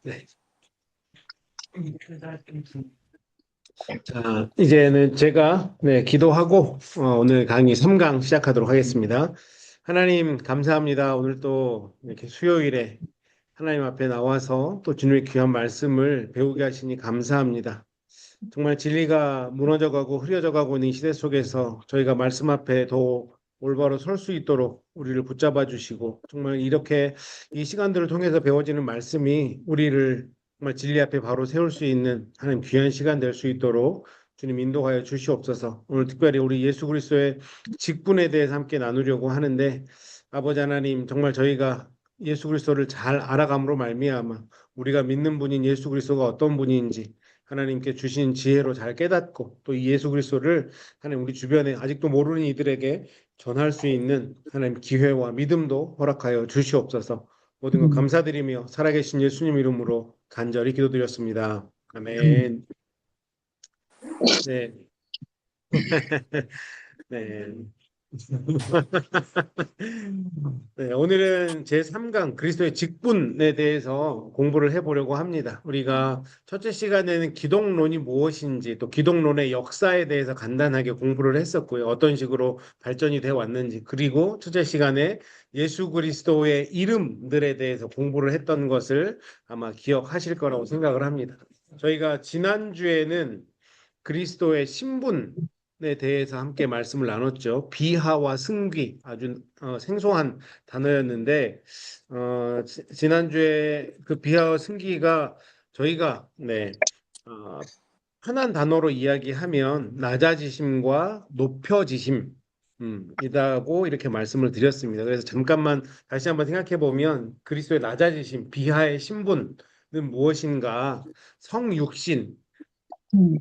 네. 자, 이제는 제가 기도하고 오늘 강의 3강 시작하도록 하겠습니다. 하나님 감사합니다. 오늘 또 이렇게 수요일에 하나님 앞에 나와서 또 주님의 귀한 말씀을 배우게 하시니 감사합니다. 정말 진리가 무너져가고 흐려져가고 있는 이 시대 속에서 저희가 말씀 앞에 더 올바로 설 수 있도록 우리를 붙잡아 주시고 정말 이렇게 이 시간들을 통해서 배워지는 말씀이 우리를 정말 진리 앞에 바로 세울 수 있는 하나님 귀한 시간 될 수 있도록 주님 인도하여 주시옵소서. 오늘 특별히 우리 예수 그리스도의 직분에 대해서 함께 나누려고 하는데 아버지 하나님 정말 저희가 예수 그리스도를 잘 알아감으로 말미암아 우리가 믿는 분인 예수 그리스도가 어떤 분인지 하나님께 주신 지혜로 잘 깨닫고 또 이 예수 그리스도를 하나님 우리 주변에 아직도 모르는 이들에게 전할 수 있는 하나님 기회와 믿음도 허락하여 주시옵소서. 모든 것 감사드리며 살아계신 예수님 이름으로 간절히 기도드렸습니다. 아멘. 네. 네. 네, 오늘은 제3강 그리스도의 직분에 대해서 공부를 해보려고 합니다. 우리가 첫째 시간에는 기독론이 무엇인지 또 기독론의 역사에 대해서 간단하게 공부를 했었고요. 어떤 식으로 발전이 되어 왔는지 그리고 첫째 시간에 예수 그리스도의 이름들에 대해서 공부를 했던 것을 아마 기억하실 거라고 생각을 합니다. 저희가 지난주에는 그리스도의 신분에 대해서 함께 말씀을 나눴죠. 비하와 승귀 아주 생소한 단어였는데 지난주에 그 비하와 승귀가 저희가 편한 단어로 이야기하면 낮아지심과 높여지심 이다고 이렇게 말씀을 드렸습니다. 그래서 잠깐만 다시 한번 생각해 보면 그리스도의 낮아지심, 비하의 신분은 무엇인가? 성육신, 음,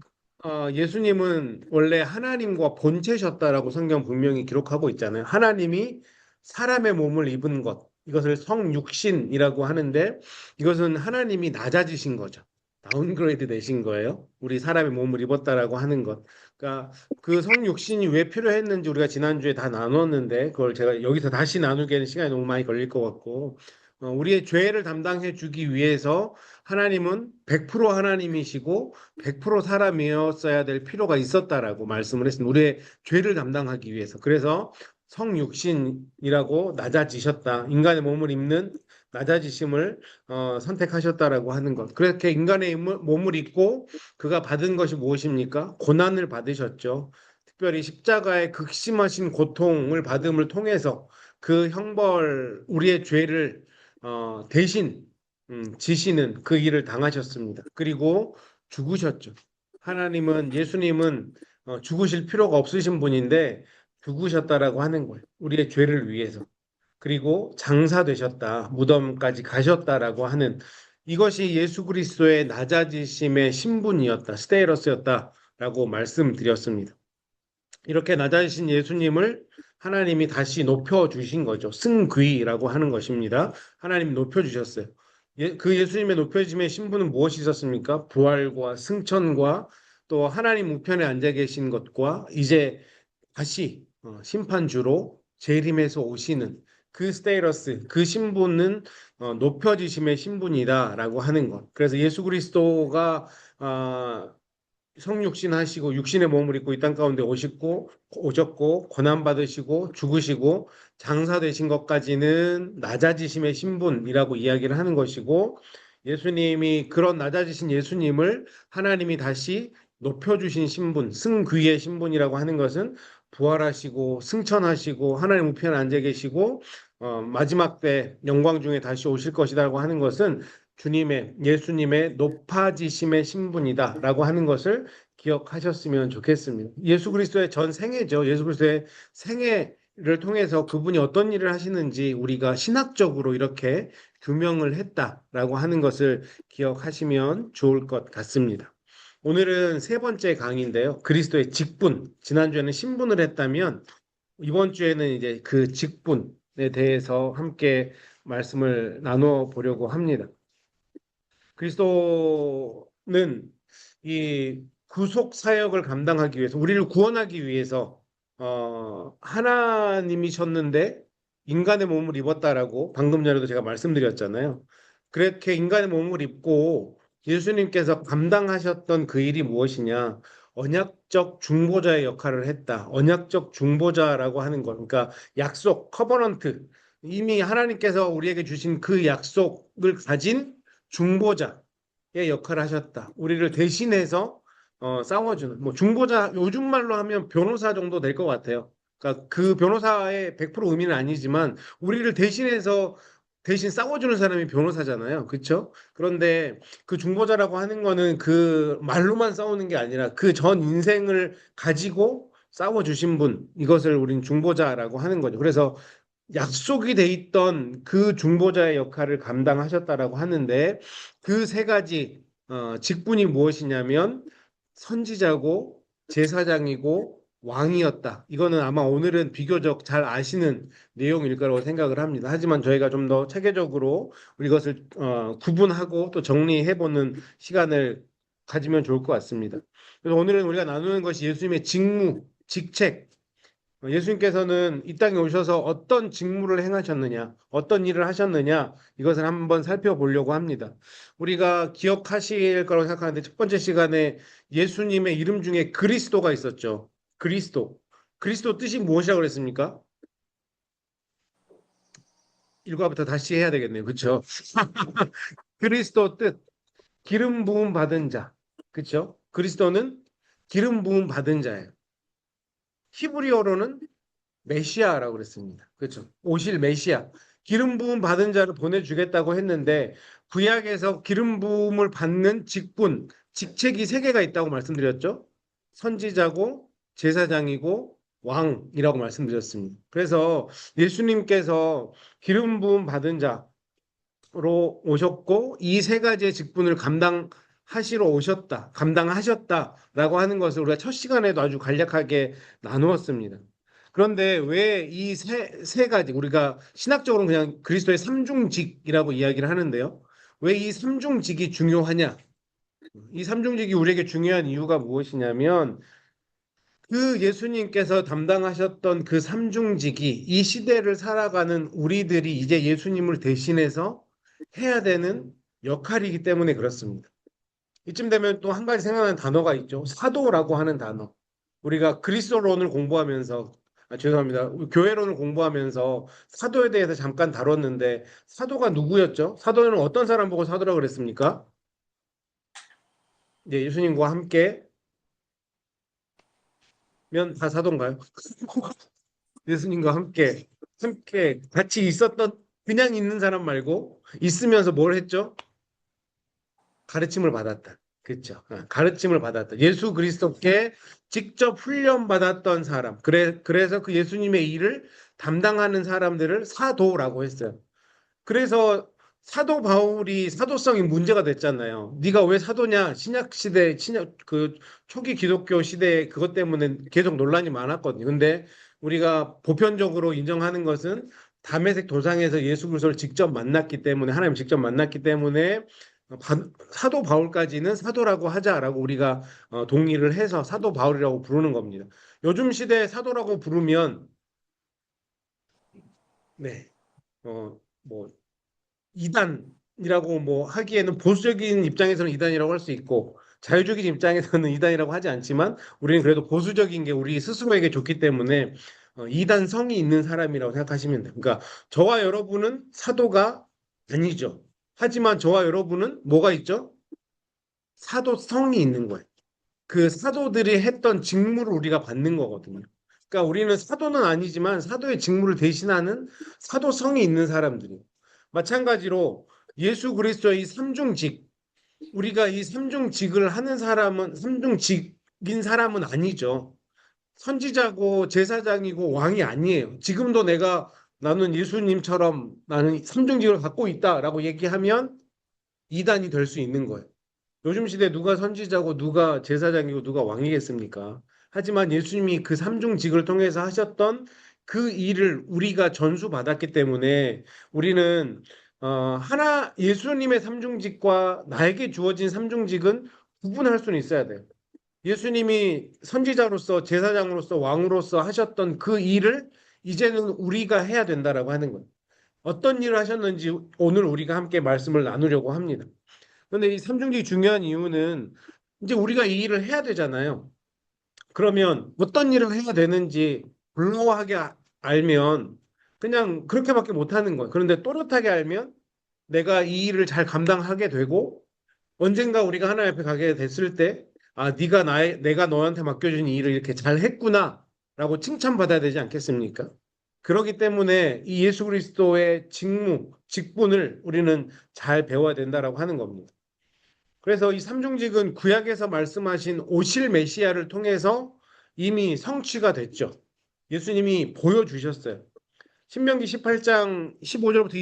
예수님은 원래 하나님과 본체셨다라고 성경 분명히 기록하고 있잖아요. 하나님이 사람의 몸을 입은 것, 이것을 성육신이라고 하는데 이것은 하나님이 낮아지신 거죠. 다운그레이드 되신 거예요. 우리 사람의 몸을 입었다라고 하는 것. 그러니까 그 성육신이 왜 필요했는지 우리가 지난주에 다 나눴는데 그걸 제가 여기서 다시 나누기에는 시간이 너무 많이 걸릴 것 같고 우리의 죄를 담당해 주기 위해서 하나님은 100% 하나님이시고 100% 사람이었어야 될 필요가 있었다라고 말씀을 했습니다. 우리의 죄를 담당하기 위해서. 그래서 성육신이라고 낮아지셨다. 인간의 몸을 입는 낮아지심을 선택하셨다라고 하는 것. 그렇게 인간의 몸을 입고 그가 받은 것이 무엇입니까? 고난을 받으셨죠. 특별히 십자가의 극심하신 고통을 받음을 통해서 그 형벌, 우리의 죄를 대신 지시는 그 일을 당하셨습니다. 그리고 죽으셨죠. 예수님은 죽으실 필요가 없으신 분인데 죽으셨다라고 하는 거예요. 우리의 죄를 위해서. 그리고 장사되셨다. 무덤까지 가셨다라고 하는 이것이 예수 그리스도의 낮아지심의 신분이었다. 스테이러스였다라고 말씀드렸습니다. 이렇게 낮아지신 예수님을 하나님이 다시 높여주신 거죠. 승귀라고 하는 것입니다. 하나님이 높여주셨어요. 그 예수님의 높여짐의 신분은 무엇이 있었습니까? 부활과 승천과 또 하나님 우편에 앉아 계신 것과 이제 다시 심판주로 재림해서 오시는 그 스테이러스, 그 신분은 높여지심의 신분이다라고 하는 것. 그래서 예수 그리스도가 성육신 하시고 육신의 몸을 입고 이 땅 가운데 오셨고 고난 받으시고 죽으시고 장사되신 것까지는 낮아지심의 신분이라고 이야기를 하는 것이고 예수님이 그런 낮아지신 예수님을 하나님이 다시 높여주신 신분, 승귀의 신분이라고 하는 것은 부활하시고 승천하시고 하나님 우편에 앉아 계시고 마지막 때 영광 중에 다시 오실 것이다라고 하는 것은 예수님의 높아지심의 신분이다라고 하는 것을 기억하셨으면 좋겠습니다. 예수 그리스도의 전 생애죠. 예수 그리스도의 생애를 통해서 그분이 어떤 일을 하시는지 우리가 신학적으로 이렇게 규명을 했다라고 하는 것을 기억하시면 좋을 것 같습니다. 오늘은 세 번째 강의인데요. 그리스도의 직분. 지난주에는 신분을 했다면 이번 주에는 이제 그 직분에 대해서 함께 말씀을 나눠 보려고 합니다. 그리스도는 이 구속 사역을 감당하기 위해서 우리를 구원하기 위해서 하나님이셨는데 인간의 몸을 입었다라고 방금 전에도 제가 말씀드렸잖아요. 그렇게 인간의 몸을 입고 예수님께서 감당하셨던 그 일이 무엇이냐? 언약적 중보자의 역할을 했다. 언약적 중보자라고 하는 것. 그러니까 약속, 커버넌트. 이미 하나님께서 우리에게 주신 그 약속을 가진 중보자의 역할을 하셨다. 우리를 대신해서 싸워주는 뭐 중보자 요즘 말로 하면 변호사 정도 될 것 같아요. 그러니까 그 변호사의 100% 의미는 아니지만 우리를 대신해서 대신 싸워주는 사람이 변호사잖아요. 그렇죠? 그런데 그 중보자라고 하는 거는 그 말로만 싸우는 게 아니라 그 전 인생을 가지고 싸워주신 분, 이것을 우린 중보자라고 하는 거죠. 그래서 약속이 돼 있던 그 중보자의 역할을 감당하셨다라고 하는데 그 세 가지 직분이 무엇이냐면 선지자고 제사장이고 왕이었다. 이거는 아마 오늘은 비교적 잘 아시는 내용일 거라고 생각을 합니다. 하지만 저희가 좀 더 체계적으로 이것을 구분하고 또 정리해보는 시간을 가지면 좋을 것 같습니다. 그래서 오늘은 우리가 나누는 것이 예수님의 직무, 직책, 예수님께서는 이 땅에 오셔서 어떤 직무를 행하셨느냐, 어떤 일을 하셨느냐, 이것을 한번 살펴보려고 합니다. 우리가 기억하실 거라고 생각하는데, 첫 번째 시간에 예수님의 이름 중에 그리스도가 있었죠. 그리스도. 그리스도 뜻이 무엇이라고 그랬습니까? 일과부터 다시 해야 되겠네요. 그렇죠? 그리스도 뜻, 기름 부음 받은 자. 그렇죠? 그리스도는 기름 부음 받은 자예요. 히브리어로는 메시아라고 그랬습니다. 그렇죠. 오실 메시아. 기름 부음 받은 자를 보내주겠다고 했는데 구약에서 기름 부음을 받는 직분, 직책이 세 개가 있다고 말씀드렸죠. 선지자고 제사장이고 왕이라고 말씀드렸습니다. 그래서 예수님께서 기름 부음 받은 자로 오셨고 이 세 가지의 직분을 감당하시러 오셨다, 감당하셨다라고 하는 것을 우리가 첫 시간에도 아주 간략하게 나누었습니다. 그런데 왜 이 세 가지 우리가 신학적으로는 그냥 그리스도의 삼중직이라고 이야기를 하는데요. 왜 이 삼중직이 중요하냐? 이 삼중직이 우리에게 중요한 이유가 무엇이냐면 그 예수님께서 담당하셨던 그 삼중직이 이 시대를 살아가는 우리들이 이제 예수님을 대신해서 해야 되는 역할이기 때문에 그렇습니다. 이쯤 되면 또 한 가지 생각나는 단어가 있죠. 사도라고 하는 단어. 우리가 그리스도론을 공부하면서 죄송합니다. 교회론을 공부하면서 사도에 대해서 잠깐 다뤘는데 사도가 누구였죠? 사도는 어떤 사람 보고 사도라고 그랬습니까? 네, 예수님과 함께 면 다 사도인가요? 예수님과 함께 같이 있었던 그냥 있는 사람 말고 있으면서 뭘 했죠? 가르침을 받았다. 그렇죠. 가르침을 받았다. 예수 그리스도께 직접 훈련받았던 사람. 그래서 그 예수님의 일을 담당하는 사람들을 사도라고 했어요. 그래서 사도 바울이 사도성이 문제가 됐잖아요. 네가 왜 사도냐? 신약 시대, 신약 그 초기 기독교 시대에 그것 때문에 계속 논란이 많았거든요. 근데 우리가 보편적으로 인정하는 것은 담에색 도상에서 예수 그리스도를 직접 만났기 때문에 하나님 직접 만났기 때문에 사도 바울까지는 사도라고 하자라고 우리가 동의를 해서 사도 바울이라고 부르는 겁니다. 요즘 시대에 사도라고 부르면 네, 뭐 이단이라고 뭐 하기에는 보수적인 입장에서는 이단이라고 할 수 있고 자유적인 입장에서는 이단이라고 하지 않지만 우리는 그래도 보수적인 게 우리 스스로에게 좋기 때문에 이단성이 있는 사람이라고 생각하시면 돼요. 그러니까 저와 여러분은 사도가 아니죠. 하지만 저와 여러분은 뭐가 있죠? 사도성이 있는 거예요. 그 사도들이 했던 직무를 우리가 받는 거거든요. 그러니까 우리는 사도는 아니지만 사도의 직무를 대신하는 사도성이 있는 사람들이에요. 마찬가지로 예수 그리스도의 이 삼중직, 우리가 이 삼중직을 하는 사람은 삼중직인 사람은 아니죠. 선지자고 제사장이고 왕이 아니에요. 지금도 나는 예수님처럼 나는 삼중직을 갖고 있다라고 얘기하면 이단이 될 수 있는 거예요. 요즘 시대에 누가 선지자고 누가 제사장이고 누가 왕이겠습니까? 하지만 예수님이 그 삼중직을 통해서 하셨던 그 일을 우리가 전수받았기 때문에 우리는 예수님의 삼중직과 나에게 주어진 삼중직은 구분할 수는 있어야 돼요. 예수님이 선지자로서 제사장으로서 왕으로서 하셨던 그 일을 이제는 우리가 해야 된다라고 하는 거예요. 어떤 일을 하셨는지 오늘 우리가 함께 말씀을 나누려고 합니다. 그런데 이 삼중직이 중요한 이유는 이제 우리가 이 일을 해야 되잖아요. 그러면 어떤 일을 해야 되는지 불러하게 알면 그냥 그렇게밖에 못하는 거예요. 그런데 또렷하게 알면 내가 이 일을 잘 감당하게 되고 언젠가 우리가 하나님 앞에 가게 됐을 때, 아, 내가 너한테 맡겨준 이 일을 이렇게 잘 했구나라고 칭찬받아야 되지 않겠습니까? 그렇기 때문에 이 예수 그리스도의 직분을 우리는 잘 배워야 된다라고 하는 겁니다. 그래서 이 삼중직은 구약에서 말씀하신 오실 메시아를 통해서 이미 성취가 됐죠. 예수님이 보여주셨어요. 신명기 18장 15절부터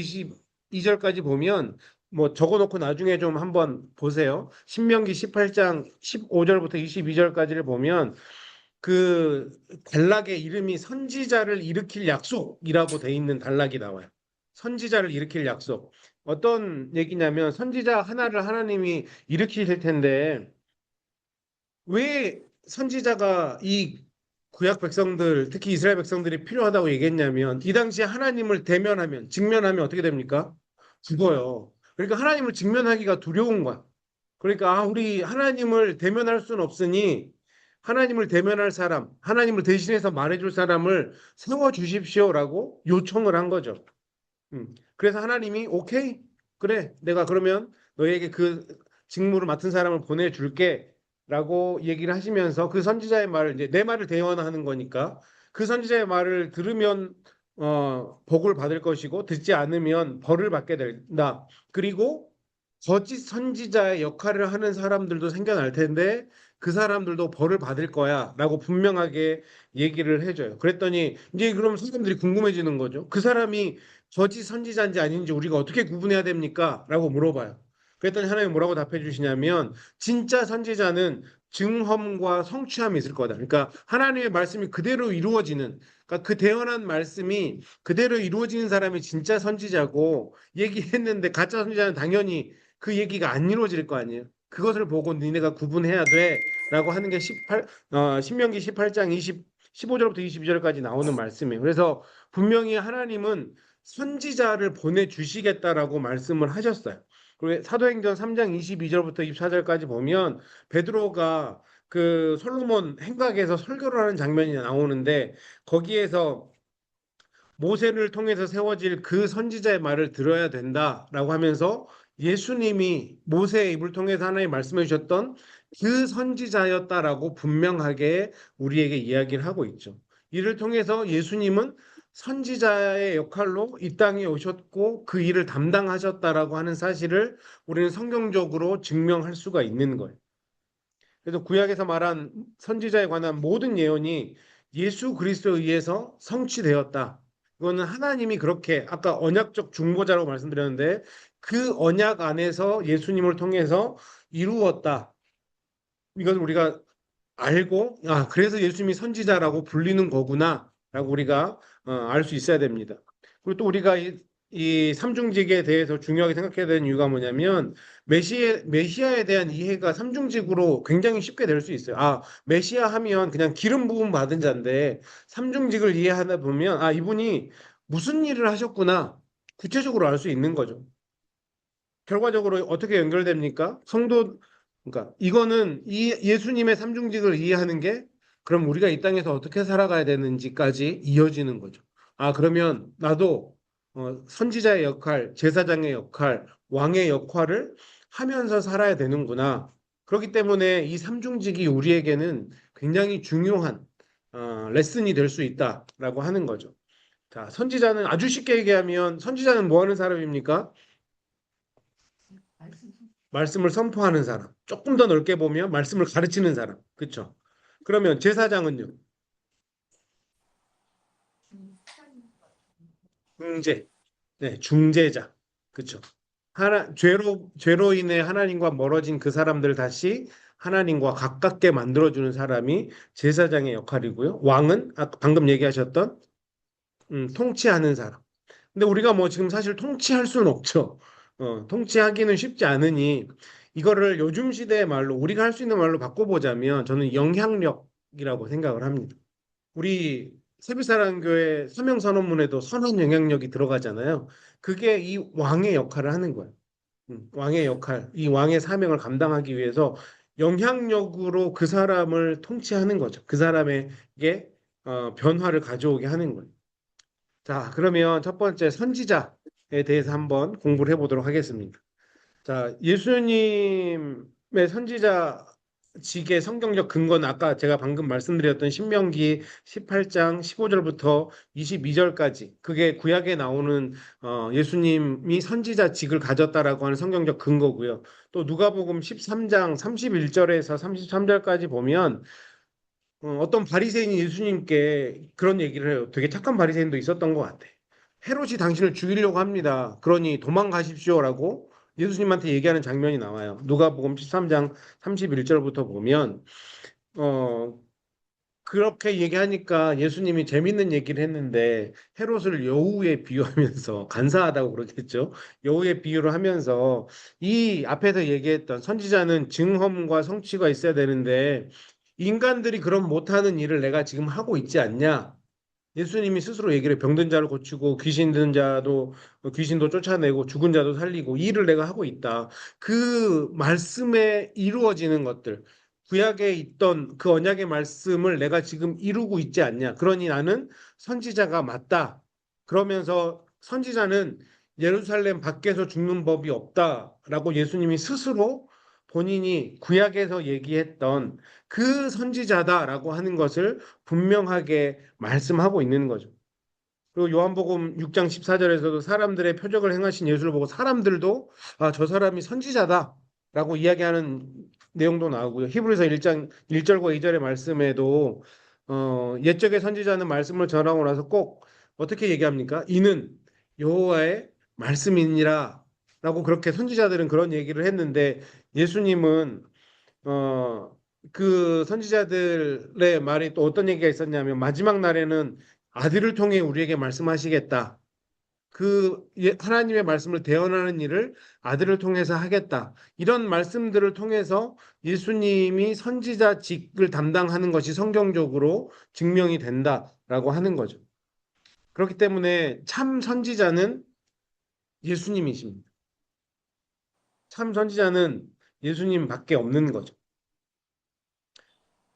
22절까지 보면 뭐 적어놓고 나중에 좀 한번 보세요. 신명기 18장 15절부터 22절까지를 보면 그 단락의 이름이 선지자를 일으킬 약속이라고 돼 있는 단락이 나와요. 선지자를 일으킬 약속. 어떤 얘기냐면 선지자 하나를 하나님이 일으키실 텐데 왜 선지자가 이 구약 백성들, 특히 이스라엘 백성들이 필요하다고 얘기했냐면 이 당시에 하나님을 직면하면 어떻게 됩니까? 죽어요. 그러니까 하나님을 직면하기가 두려운 거야. 그러니까 우리 하나님을 대면할 수는 없으니 하나님을 대면할 사람, 하나님을 대신해서 말해줄 사람을 세워 주십시오라고 요청을 한 거죠. 그래서 하나님이 오케이, 그래, 내가 그러면 너에게 그 직무를 맡은 사람을 보내줄게라고 얘기를 하시면서 그 선지자의 말을 이제 내 말을 대언하는 거니까 그 선지자의 말을 들으면 복을 받을 것이고 듣지 않으면 벌을 받게 된다. 그리고 거짓 선지자의 역할을 하는 사람들도 생겨날 텐데 그 사람들도 벌을 받을 거야라고 분명하게 얘기를 해줘요. 그랬더니 이제 그럼 사람들이 궁금해지는 거죠. 그 사람이 거짓 선지자인지 아닌지 우리가 어떻게 구분해야 됩니까? 라고 물어봐요. 그랬더니 하나님이 뭐라고 답해 주시냐면 진짜 선지자는 증험과 성취함이 있을 거다. 그러니까 하나님의 말씀이 그대로 이루어지는, 그러니까 그 대언한 말씀이 그대로 이루어지는 사람이 진짜 선지자고 얘기했는데 가짜 선지자는 당연히 그 얘기가 안 이루어질 거 아니에요. 그것을 보고 니네가 구분해야 돼라고 하는 게 신명기 18장 15절부터 22절까지 나오는 말씀이에요. 그래서 분명히 하나님은 선지자를 보내주시겠다라고 말씀을 하셨어요. 그리고 사도행전 3장 22절부터 24절까지 보면 베드로가 그 솔로몬 행각에서 설교를 하는 장면이 나오는데 거기에서 모세를 통해서 세워질 그 선지자의 말을 들어야 된다라고 하면서 예수님이 모세의 입을 통해서 하나님 말씀해 주셨던 그 선지자였다라고 분명하게 우리에게 이야기를 하고 있죠. 이를 통해서 예수님은 선지자의 역할로 이 땅에 오셨고 그 일을 담당하셨다라고 하는 사실을 우리는 성경적으로 증명할 수가 있는 거예요. 그래서 구약에서 말한 선지자에 관한 모든 예언이 예수 그리스도에 의해서 성취되었다. 이거는 하나님이 그렇게 아까 언약적 중보자라고 말씀드렸는데 그 언약 안에서 예수님을 통해서 이루었다. 이건 우리가 알고 그래서 예수님이 선지자라고 불리는 거구나라고 우리가 알 수 있어야 됩니다. 그리고 또 우리가 이 삼중직에 대해서 중요하게 생각해야 되는 이유가 뭐냐면 메시아에 대한 이해가 삼중직으로 굉장히 쉽게 될 수 있어요. 메시아 하면 그냥 기름 부음 받은 자인데 삼중직을 이해하다 보면 이분이 무슨 일을 하셨구나 구체적으로 알 수 있는 거죠. 결과적으로 어떻게 연결됩니까? 그러니까 이거는 이 예수님의 삼중직을 이해하는 게 그럼 우리가 이 땅에서 어떻게 살아가야 되는지까지 이어지는 거죠. 그러면 나도 선지자의 역할, 제사장의 역할, 왕의 역할을 하면서 살아야 되는구나. 그렇기 때문에 이 삼중직이 우리에게는 굉장히 중요한 레슨이 될 수 있다라고 하는 거죠. 자, 선지자는 아주 쉽게 얘기하면 선지자는 뭐 하는 사람입니까? 말씀을 선포하는 사람. 조금 더 넓게 보면 말씀을 가르치는 사람. 그렇죠? 그러면 제사장은요? 중재. 네, 중재자. 그렇죠? 죄로 인해 하나님과 멀어진 그 사람들 다시 하나님과 가깝게 만들어주는 사람이 제사장의 역할이고요. 왕은 방금 얘기하셨던 통치하는 사람. 근데 우리가 뭐 지금 사실 통치할 수는 없죠. 통치하기는 쉽지 않으니 이거를 요즘 시대의 말로 우리가 할 수 있는 말로 바꿔보자면 저는 영향력이라고 생각을 합니다. 우리 세비사랑교회 서명선언문에도 선한 영향력이 들어가잖아요. 그게 이 왕의 역할을 하는 거예요. 왕의 역할, 이 왕의 사명을 감당하기 위해서 영향력으로 그 사람을 통치하는 거죠. 그 사람에게 변화를 가져오게 하는 거예요. 자, 그러면 첫 번째 선지자에 대해서 한번 공부를 해보도록 하겠습니다. 자, 예수님의 선지자직의 성경적 근거는 아까 제가 방금 말씀드렸던 신명기 18장 15절부터 22절까지 그게 구약에 나오는 예수님이 선지자직을 가졌다라고 하는 성경적 근거고요. 또 누가복음 13장 31절에서 33절까지 보면 어떤 바리새인이 예수님께 그런 얘기를 해요. 되게 착한 바리새인도 있었던 것 같아. 헤롯이 당신을 죽이려고 합니다. 그러니 도망가십시오라고 예수님한테 얘기하는 장면이 나와요. 누가복음 13장 31절부터 보면 어 그렇게 얘기하니까 예수님이 재밌는 얘기를 했는데 헤롯을 여우에 비유하면서 간사하다고 그러겠죠. 여우의 비유를 하면서 이 앞에서 얘기했던 선지자는 증언과 성취가 있어야 되는데 인간들이 그럼 못하는 일을 내가 지금 하고 있지 않냐? 예수님이 스스로 얘기를 해요. 병든 자를 고치고 귀신 든 자도 귀신도 쫓아내고 죽은 자도 살리고 이 일을 내가 하고 있다. 그 말씀에 이루어지는 것들 구약에 있던 그 언약의 말씀을 내가 지금 이루고 있지 않냐. 그러니 나는 선지자가 맞다. 그러면서 선지자는 예루살렘 밖에서 죽는 법이 없다라고 예수님이 스스로 본인이 구약에서 얘기했던 그 선지자다라고 하는 것을 분명하게 말씀하고 있는 거죠. 그리고 요한복음 6장 14절에서도 사람들의 표적을 행하신 예수를 보고 사람들도 아, 저 사람이 선지자다라고 이야기하는 내용도 나오고요. 히브리서 1장 1절과 2절의 말씀에도 옛적의 선지자는 말씀을 전하고 나서 꼭 어떻게 얘기합니까? 이는 여호와의 말씀이니라 라고 그렇게 선지자들은 그런 얘기를 했는데 예수님은 어, 그 선지자들의 말이 또 어떤 얘기가 있었냐면 마지막 날에는 아들을 통해 우리에게 말씀하시겠다. 하나님의 말씀을 대언하는 일을 아들을 통해서 하겠다. 이런 말씀들을 통해서 예수님이 선지자직을 담당하는 것이 성경적으로 증명이 된다라고 하는 거죠. 그렇기 때문에 참 선지자는 예수님이십니다. 참 선지자는 예수님밖에 없는 거죠.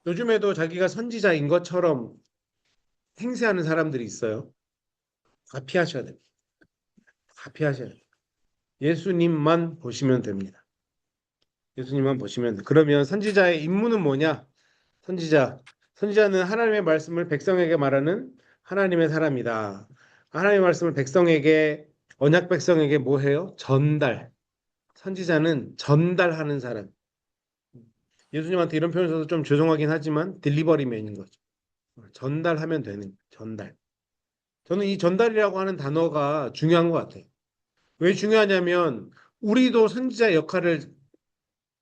요즘에도 자기가 선지자인 것처럼 행세하는 사람들이 있어요. 다 피하셔야 됩니다. 다 피하셔야 돼요. 예수님만 보시면 됩니다. 예수님만 보시면 돼요. 그러면 선지자의 임무는 뭐냐? 선지자. 선지자는 하나님의 말씀을 백성에게 말하는 하나님의 사람이다. 하나님의 말씀을 백성에게, 언약 백성에게 뭐 해요? 전달. 선지자는 전달하는 사람. 예수님한테 이런 표현 써서 좀 죄송하긴 하지만 딜리버리맨인 거죠. 전달하면 되는 전달. 저는 이 전달이라고 하는 단어가 중요한 것 같아요. 왜 중요하냐면 우리도 선지자 역할을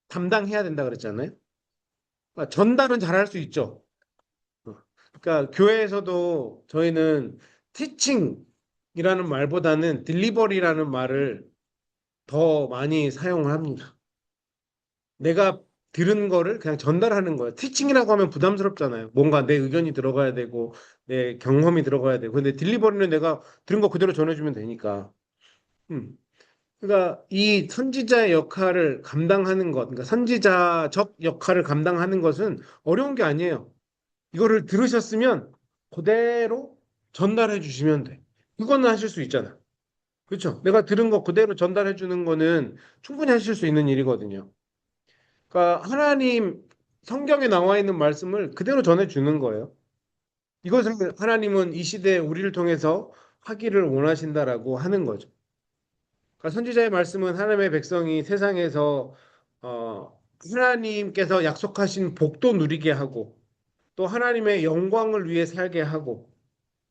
담당해야 된다 그랬잖아요. 전달은 잘할 수 있죠. 어, 그러니까 교회에서도 저희는 티칭이라는 말보다는 딜리버리라는 말을 더 많이 사용을 합니다. 내가 들은 거를 그냥 전달하는 거예요. 티칭이라고 하면 부담스럽잖아요. 뭔가 내 의견이 들어가야 되고 내 경험이 들어가야 되고. 근데 딜리버리는 내가 들은 거 그대로 전해주면 되니까. 음. 그러니까 이 선지자의 역할을 감당하는 것, 그러니까 선지자적 역할을 감당하는 것은 어려운 게 아니에요. 이거를 들으셨으면 그대로 전달해 주시면 돼. 그거는 하실 수 있잖아. 그렇죠? 내가 들은 거 그대로 전달해 주는 거는 충분히 하실 수 있는 일이거든요. 그러니까 하나님 성경에 나와 있는 말씀을 그대로 전해 주는 거예요. 이것을 하나님은 이 시대에 우리를 통해서 하기를 원하신다라고 하는 거죠. 그러니까 선지자의 말씀은 하나님의 백성이 세상에서 하나님께서 약속하신 복도 누리게 하고 또 하나님의 영광을 위해 살게 하고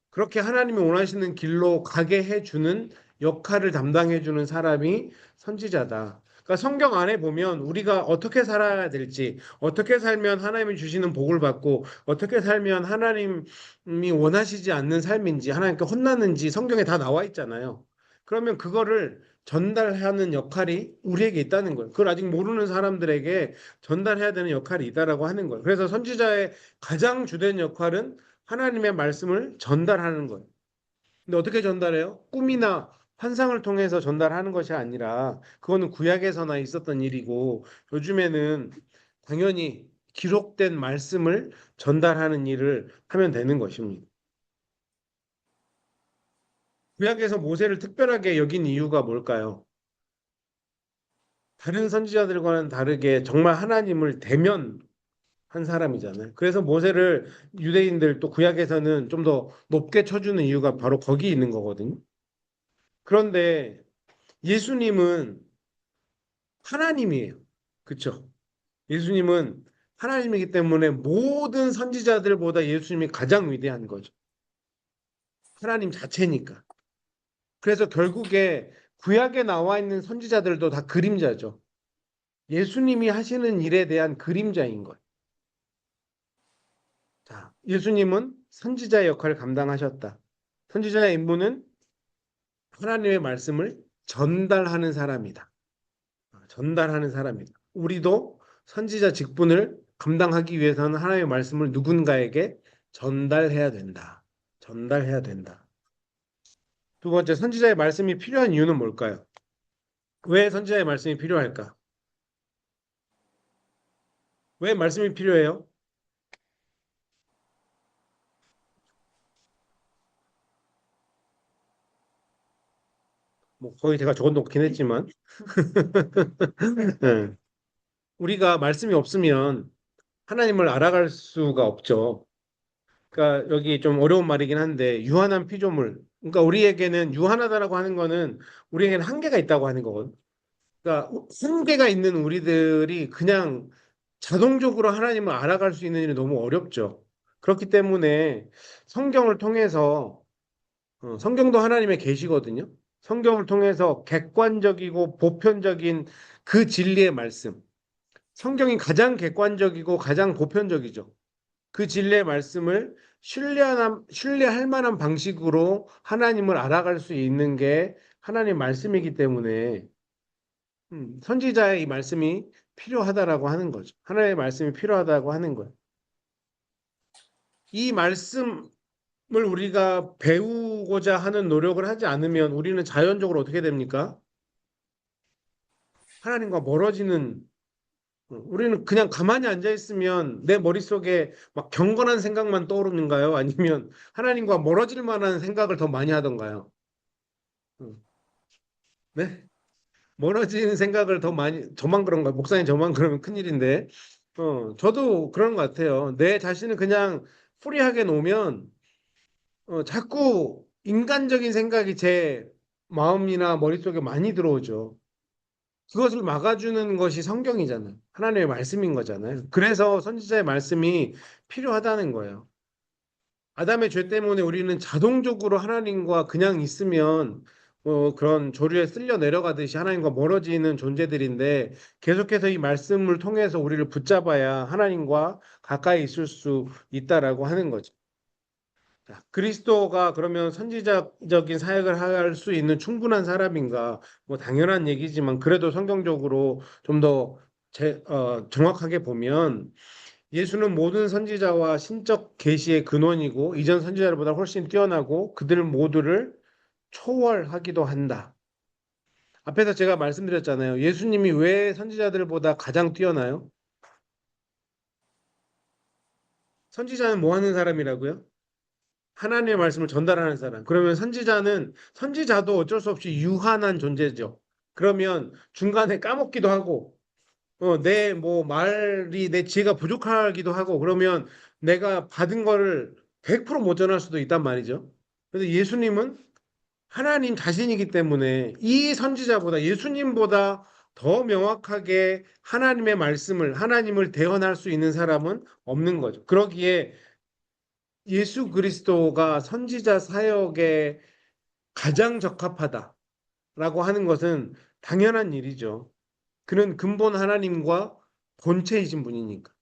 그렇게 하나님이 원하시는 길로 가게 해주는 역할을 담당해주는 사람이 선지자다. 그러니까 성경 안에 보면 우리가 어떻게 살아야 될지, 어떻게 살면 하나님이 주시는 복을 받고, 어떻게 살면 하나님이 원하시지 않는 삶인지, 하나님께 혼나는지 성경에 다 나와 있잖아요. 그러면 그거를 전달하는 역할이 우리에게 있다는 거예요. 그걸 아직 모르는 사람들에게 전달해야 되는 역할이 있다라고 하는 거예요. 그래서 선지자의 가장 주된 역할은 하나님의 말씀을 전달하는 거예요. 근데 어떻게 전달해요? 꿈이나 환상을 통해서 전달하는 것이 아니라 그거는 구약에서나 있었던 일이고 요즘에는 당연히 기록된 말씀을 전달하는 일을 하면 되는 것입니다. 구약에서 모세를 특별하게 여긴 이유가 뭘까요? 다른 선지자들과는 다르게 정말 하나님을 대면한 사람이잖아요. 그래서 모세를 유대인들 또 구약에서는 좀 더 높게 쳐주는 이유가 바로 거기 있는 거거든요. 그런데 예수님은 하나님이에요. 그렇죠? 예수님은 하나님이기 때문에 모든 선지자들보다 예수님이 가장 위대한 거죠. 하나님 자체니까. 그래서 결국에 구약에 나와 있는 선지자들도 다 그림자죠. 예수님이 하시는 일에 대한 그림자인 거예요. 자, 예수님은 선지자의 역할을 감당하셨다. 선지자의 임무는 하나님의 말씀을 전달하는 사람이다. 전달하는 사람이다. 우리도 선지자 직분을 감당하기 위해서는 하나님의 말씀을 누군가에게 전달해야 된다. 전달해야 된다. 두 번째, 선지자의 말씀이 필요한 이유는 뭘까요? 왜 선지자의 말씀이 필요할까? 왜 말씀이 필요해요? 뭐 거의 제가 적어놓긴 했지만 네. 우리가 말씀이 없으면 하나님을 알아갈 수가 없죠. 그러니까 여기 좀 어려운 말이긴 한데 유한한 피조물. 그러니까 우리에게는 유한하다라고 하는 거는 우리에게는 한계가 있다고 하는 거거든. 그러니까 한계가 있는 우리들이 그냥 자동적으로 하나님을 알아갈 수 있는 일이 너무 어렵죠. 그렇기 때문에 성경을 통해서 성경도 하나님의 계시거든요. 성경을 통해서 객관적이고 보편적인 그 진리의 말씀. 성경이 가장 객관적이고 가장 보편적이죠. 그 진리의 말씀을 신뢰할 만한 방식으로 하나님을 알아갈 수 있는 게 하나님 말씀이기 때문에 선지자의 이 말씀이 필요하다라고 하는 거죠. 하나님의 말씀이 필요하다고 하는 거예요. 이 말씀을 우리가 배우고자 하는 노력을 하지 않으면 우리는 자연적으로 어떻게 됩니까? 하나님과 멀어지는 우리는 그냥 가만히 앉아 있으면 내 머릿속에 막 경건한 생각만 떠오르는가요? 아니면 하나님과 멀어질 만한 생각을 더 많이 하던가요? 음, 네? 멀어지는 생각을 더 많이, 저만 그런가? 목사님 저만 그러면 큰일인데. 저도 그런 것 같아요. 내 자신을 그냥 프리하게 놓으면, 자꾸 인간적인 생각이 제 마음이나 머릿속에 많이 들어오죠. 그것을 막아주는 것이 성경이잖아요. 하나님의 말씀인 거잖아요. 그래서 선지자의 말씀이 필요하다는 거예요. 아담의 죄 때문에 우리는 자동적으로 하나님과 그냥 있으면 그런 조류에 쓸려 내려가듯이 하나님과 멀어지는 존재들인데 계속해서 이 말씀을 통해서 우리를 붙잡아야 하나님과 가까이 있을 수 있다라고 하는 거죠. 자, 그리스도가 그러면 선지자적인 사역을 할 수 있는 충분한 사람인가? 뭐 당연한 얘기지만 그래도 성경적으로 좀 더 정확하게 보면 예수는 모든 선지자와 신적 계시의 근원이고 이전 선지자들보다 훨씬 뛰어나고 그들 모두를 초월하기도 한다. 앞에서 제가 말씀드렸잖아요. 예수님이 왜 선지자들보다 가장 뛰어나요? 선지자는 뭐 하는 사람이라고요? 하나님의 말씀을 전달하는 사람. 그러면 선지자도 어쩔 수 없이 유한한 존재죠. 그러면 중간에 까먹기도 하고, 내 뭐 말이 내 지혜가 부족하기도 하고, 그러면 내가 받은 거를 100%못 전할 수도 있단 말이죠. 그래서 예수님은 하나님 자신이기 때문에 이 선지자보다 예수님보다 더 명확하게 하나님의 말씀을, 하나님을 대언할 수 있는 사람은 없는 거죠. 그러기에 예수 그리스도가 선지자 사역에 가장 적합하다라고 하는 것은 당연한 일이죠. 그는 근본 하나님과 본체이신 분이니까.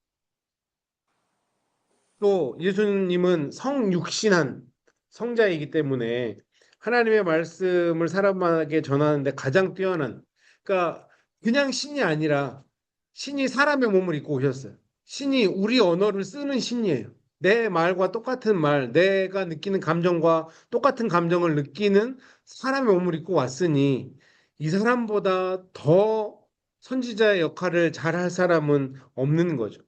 또 예수님은 성육신한 성자이기 때문에 하나님의 말씀을 사람에게 전하는데 가장 뛰어난, 그러니까 그냥 신이 아니라 신이 사람의 몸을 입고 오셨어요. 신이 우리 언어를 쓰는 신이에요. 내 말과 똑같은 말, 내가 느끼는 감정과 똑같은 감정을 느끼는 사람의 몸을 입고 왔으니 이 사람보다 더 선지자의 역할을 잘할 사람은 없는 거죠.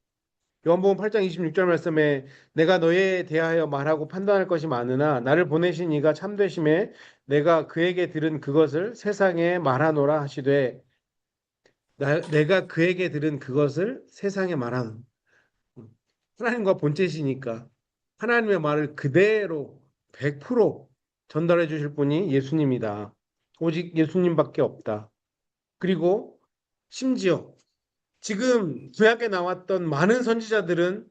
요한복음 8장 26절 말씀에 내가 너에 대하여 말하고 판단할 것이 많으나 나를 보내신 이가 참되심에 내가 그에게 들은 그것을 세상에 말하노라 하시되 내가 그에게 들은 그것을 세상에 말하노라. 하나님과 본체시니까 하나님의 말을 그대로 100% 전달해 주실 분이 예수님이다. 오직 예수님밖에 없다. 그리고 심지어 지금 구약에 나왔던 많은 선지자들은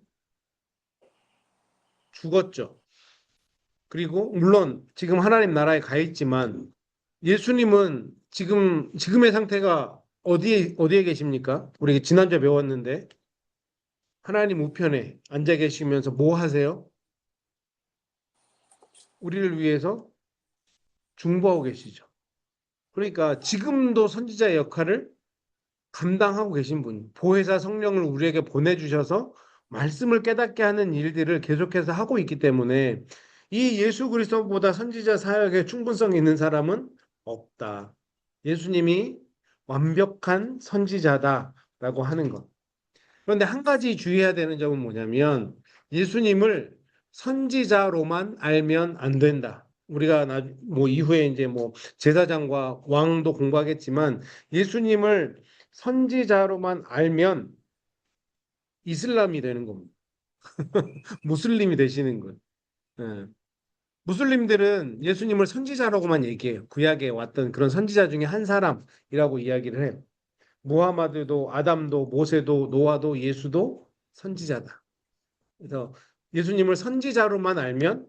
죽었죠. 그리고 물론 지금 하나님 나라에 가 있지만 예수님은 지금의 상태가 어디에 계십니까? 우리 지난주에 배웠는데 하나님 우편에 앉아 계시면서 뭐 하세요? 우리를 위해서 중보하고 계시죠. 그러니까 지금도 선지자의 역할을 감당하고 계신 분, 보혜사 성령을 우리에게 보내주셔서 말씀을 깨닫게 하는 일들을 계속해서 하고 있기 때문에 이 예수 그리스도보다 선지자 사역에 충분성이 있는 사람은 없다. 예수님이 완벽한 선지자다라고 하는 것. 그런데 한 가지 주의해야 되는 점은 뭐냐면 예수님을 선지자로만 알면 안 된다. 우리가 뭐 이후에 이제 뭐 제사장과 왕도 공부하겠지만 예수님을 선지자로만 알면 이슬람이 되는 겁니다. 무슬림이 되시는 거예요. 예. 무슬림들은 예수님을 선지자라고만 얘기해요. 구약에 왔던 그런 선지자 중에 한 사람이라고 이야기를 해요. 무하마드도 아담도 모세도 노아도 예수도 선지자다. 그래서 예수님을 선지자로만 알면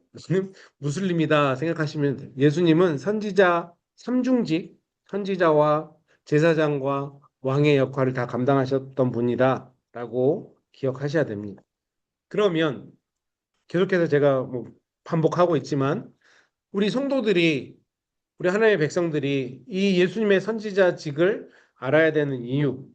무슬림이다 생각하시면 돼요. 예수님은 선지자 삼중직, 선지자와 제사장과 왕의 역할을 다 감당하셨던 분이다라고 기억하셔야 됩니다. 그러면 계속해서 제가 뭐 반복하고 있지만 우리 성도들이 우리 하나님의 백성들이 이 예수님의 선지자직을 알아야 되는 이유.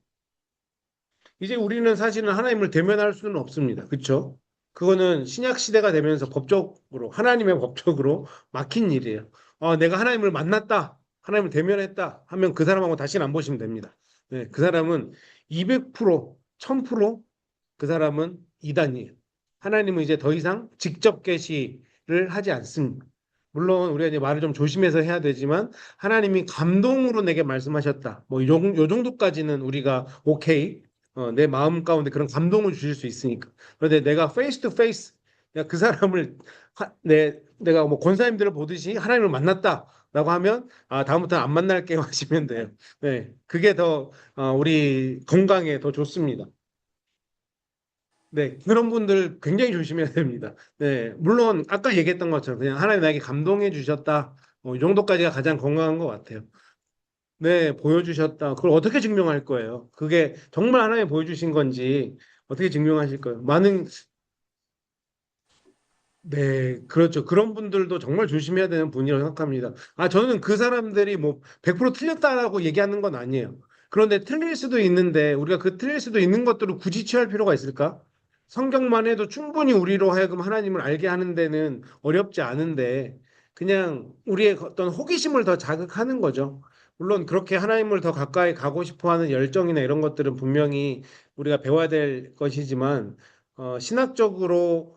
이제 우리는 사실은 하나님을 대면할 수는 없습니다. 그렇죠? 그거는 신약 시대가 되면서 법적으로 하나님의 법적으로 막힌 일이에요. 내가 하나님을 만났다. 하나님을 대면했다 하면 그 사람하고 다시는 안 보시면 됩니다. 네, 그 사람은 200%, 1000%그 사람은 이단이에요. 하나님은 이제 더 이상 직접 계시를 하지 않습니다. 물론 우리가 이제 말을 좀 조심해서 해야 되지만 하나님이 감동으로 내게 말씀하셨다. 뭐 요 정도까지는 우리가 오케이. 내 마음 가운데 그런 감동을 주실 수 있으니까. 그런데 내가 페이스 투 페이스 내가 그 사람을 내가 뭐 권사님들을 보듯이 하나님을 만났다라고 하면 다음부터는 안 만날게요 하시면 돼요. 네, 그게 더 우리 건강에 더 좋습니다. 네, 그런 분들 굉장히 조심해야 됩니다. 네, 물론 아까 얘기했던 것처럼 그냥 하나님 나에게 감동해 주셨다. 이 정도까지가 가장 건강한 것 같아요. 네, 보여주셨다. 그걸 어떻게 증명할 거예요? 그게 정말 하나님 보여주신 건지 어떻게 증명하실 거예요? 네, 그렇죠. 그런 분들도 정말 조심해야 되는 분이라고 생각합니다. 저는 그 사람들이 뭐 100% 틀렸다라고 얘기하는 건 아니에요. 그런데 틀릴 수도 있는데 우리가 그 틀릴 수도 있는 것들을 굳이 취할 필요가 있을까? 성경만 해도 충분히 우리로 하여금 하나님을 알게 하는 데는 어렵지 않은데 그냥 우리의 어떤 호기심을 더 자극하는 거죠. 물론 그렇게 하나님을 더 가까이 가고 싶어 하는 열정이나 이런 것들은 분명히 우리가 배워야 될 것이지만 신학적으로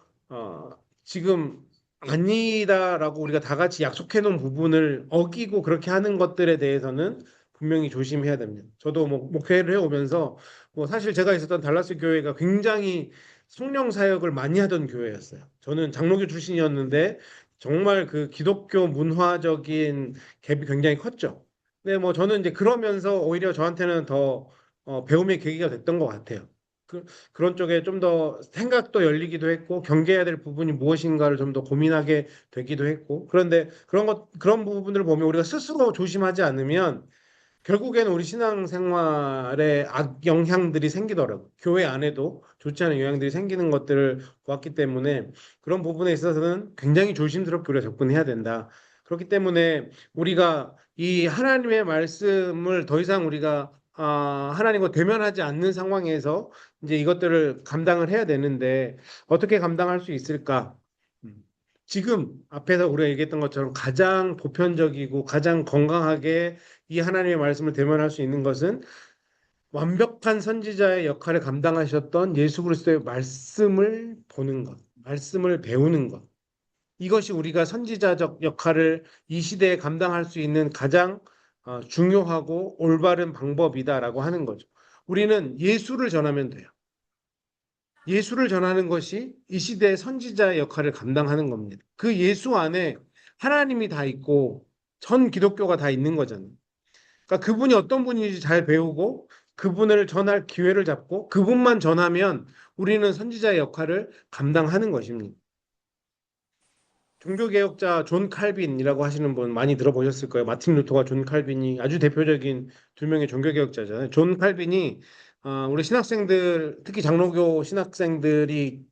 지금 아니다라고 우리가 다 같이 약속해 놓은 부분을 어기고 그렇게 하는 것들에 대해서는 분명히 조심해야 됩니다. 저도 뭐 목회를 해 오면서 뭐 사실 제가 있었던 달라스 교회가 굉장히 성령 사역을 많이 하던 교회였어요. 저는 장로교 출신이었는데 정말 그 기독교 문화적인 갭이 굉장히 컸죠. 근데 뭐 저는 이제 그러면서 오히려 저한테는 더 배움의 계기가 됐던 것 같아요. 그런 쪽에 좀 더 생각도 열리기도 했고 경계해야 될 부분이 무엇인가를 좀 더 고민하게 되기도 했고 그런데 그런 부분들을 보면 우리가 스스로 조심하지 않으면 결국에는 우리 신앙생활에 악영향들이 생기더라고요. 교회 안에도 좋지 않은 영향들이 생기는 것들을 보았기 때문에 그런 부분에 있어서는 굉장히 조심스럽게 우리가 접근해야 된다. 그렇기 때문에 우리가 이 하나님의 말씀을 더 이상 우리가 하나님과 대면하지 않는 상황에서 이제 이것들을 감당을 해야 되는데 어떻게 감당할 수 있을까? 음. 지금 앞에서 우리가 얘기했던 것처럼 가장 보편적이고 가장 건강하게 이 하나님의 말씀을 대면할 수 있는 것은 완벽한 선지자의 역할을 감당하셨던 예수 그리스도의 말씀을 보는 것, 말씀을 배우는 것. 이것이 우리가 선지자적 역할을 이 시대에 감당할 수 있는 가장 중요하고 올바른 방법이다라고 하는 거죠. 우리는 예수를 전하면 돼요. 예수를 전하는 것이 이 시대의 선지자의 역할을 감당하는 겁니다. 그 예수 안에 하나님이 다 있고 전 기독교가 다 있는 거잖아요. 그러니까 그분이 어떤 분인지 잘 배우고 그분을 전할 기회를 잡고 그분만 전하면 우리는 선지자의 역할을 감당하는 것입니다. 종교개혁자 존 칼빈이라고 하시는 분 많이 들어보셨을 거예요. 마틴 루터가 존 칼빈이 아주 대표적인 두 명의 종교개혁자잖아요. 존 칼빈이 우리 신학생들, 특히 장로교 신학생들이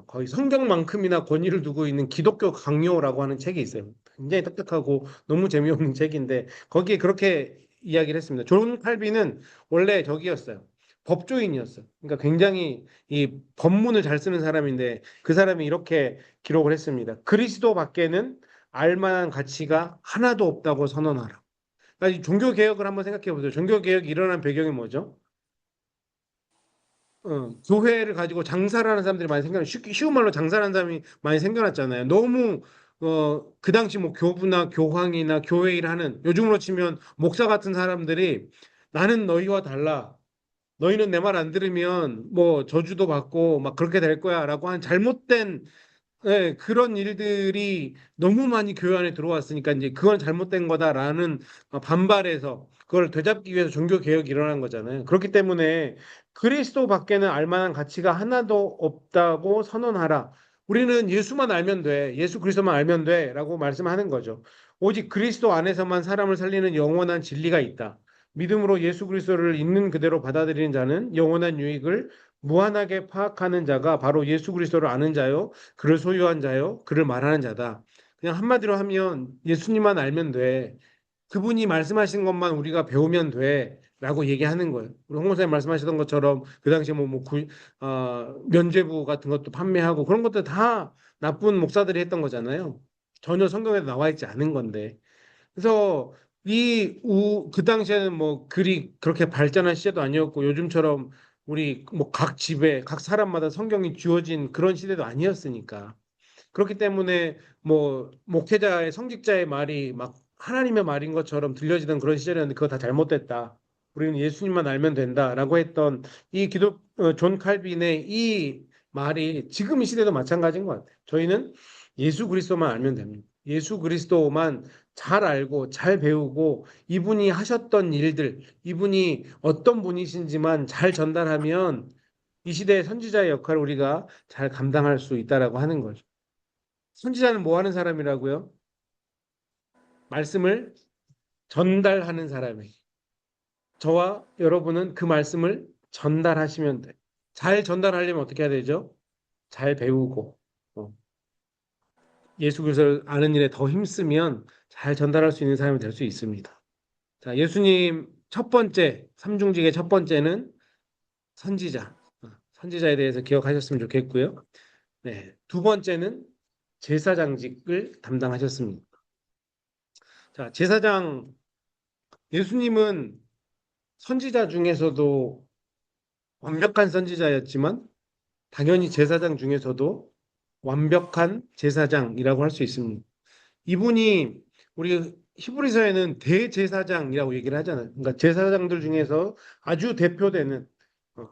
거의 성경만큼이나 권위를 두고 있는 기독교 강요라고 하는 책이 있어요. 굉장히 딱딱하고 너무 재미없는 책인데 거기에 그렇게 이야기를 했습니다. 존 칼빈은 원래 저기였어요. 법조인이었어요. 그러니까 굉장히 이 법문을 잘 쓰는 사람인데 그 사람이 이렇게 기록을 했습니다. 그리스도 밖에는 알만한 가치가 하나도 없다고 선언하라. 그러니까 이 종교 개혁을 한번 생각해 보세요. 종교 개혁이 일어난 배경이 뭐죠? 교회를 가지고 장사를 하는 사람들이 많이 쉬운 말로 장사를 하는 사람이 많이 생겨났잖아요. 너무 그 당시 뭐 교부나 교황이나 교회 일하는 요즘으로 치면 목사 같은 사람들이 나는 너희와 달라. 너희는 내 말 안 들으면 뭐 저주도 받고 막 그렇게 될 거야라고 하는 잘못된 그런 일들이 너무 많이 교회 안에 들어왔으니까 이제 그건 잘못된 거다라는 반발에서 그걸 되잡기 위해서 종교 개혁이 일어난 거잖아요. 그렇기 때문에 그리스도 밖에는 알 만한 가치가 하나도 없다고 선언하라. 우리는 예수만 알면 돼. 예수 그리스도만 알면 돼라고 말씀하는 거죠. 오직 그리스도 안에서만 사람을 살리는 영원한 진리가 있다. 믿음으로 예수 그리스도를 있는 그대로 받아들이는 자는 영원한 유익을 무한하게 파악하는 자가 바로 예수 그리스도를 아는 자요. 그를 소유한 자요. 그를 말하는 자다. 그냥 한마디로 하면 예수님만 알면 돼. 그분이 말씀하신 것만 우리가 배우면 돼. 라고 얘기하는 거예요. 우리 홍 목사님 말씀하셨던 것처럼 그 당시에 면죄부 같은 것도 판매하고 그런 것도 다 나쁜 목사들이 했던 거잖아요. 전혀 성경에 나와 있지 않은 건데. 그래서 그 당시에는 뭐 글이 그렇게 발전한 시대도 아니었고 요즘처럼 우리 뭐 각 집에 각 사람마다 성경이 주어진 그런 시대도 아니었으니까. 그렇기 때문에 뭐 목회자의 성직자의 말이 막 하나님의 말인 것처럼 들려지던 그런 시절이었는데 그거 다 잘못됐다. 우리는 예수님만 알면 된다라고 했던 존 칼빈의 이 말이 지금 이 시대도 마찬가지인 것 같아요. 저희는 예수 그리스도만 알면 됩니다. 예수 그리스도만 잘 알고 잘 배우고 이분이 하셨던 일들, 이분이 어떤 분이신지만 잘 전달하면 이 시대의 선지자의 역할을 우리가 잘 감당할 수 있다라고 하는 거죠. 선지자는 뭐 하는 사람이라고요? 말씀을 전달하는 사람이에요. 저와 여러분은 그 말씀을 전달하시면 돼. 잘 전달하려면 어떻게 해야 되죠? 잘 배우고 어, 예수 그리스도를 아는 일에 더 힘쓰면 잘 전달할 수 있는 사람이 될 수 있습니다. 자, 예수님 첫 번째, 삼중직의 첫 번째는 선지자. 선지자에 대해서 기억하셨으면 좋겠고요. 네, 두 번째는 제사장직을 담당하셨습니다. 자, 예수님은 선지자 중에서도 완벽한 선지자였지만 당연히 제사장 중에서도 완벽한 제사장이라고 할 수 있습니다. 이분이 우리 히브리서에는 대제사장이라고 얘기를 하잖아요. 그러니까 제사장들 중에서 아주 대표되는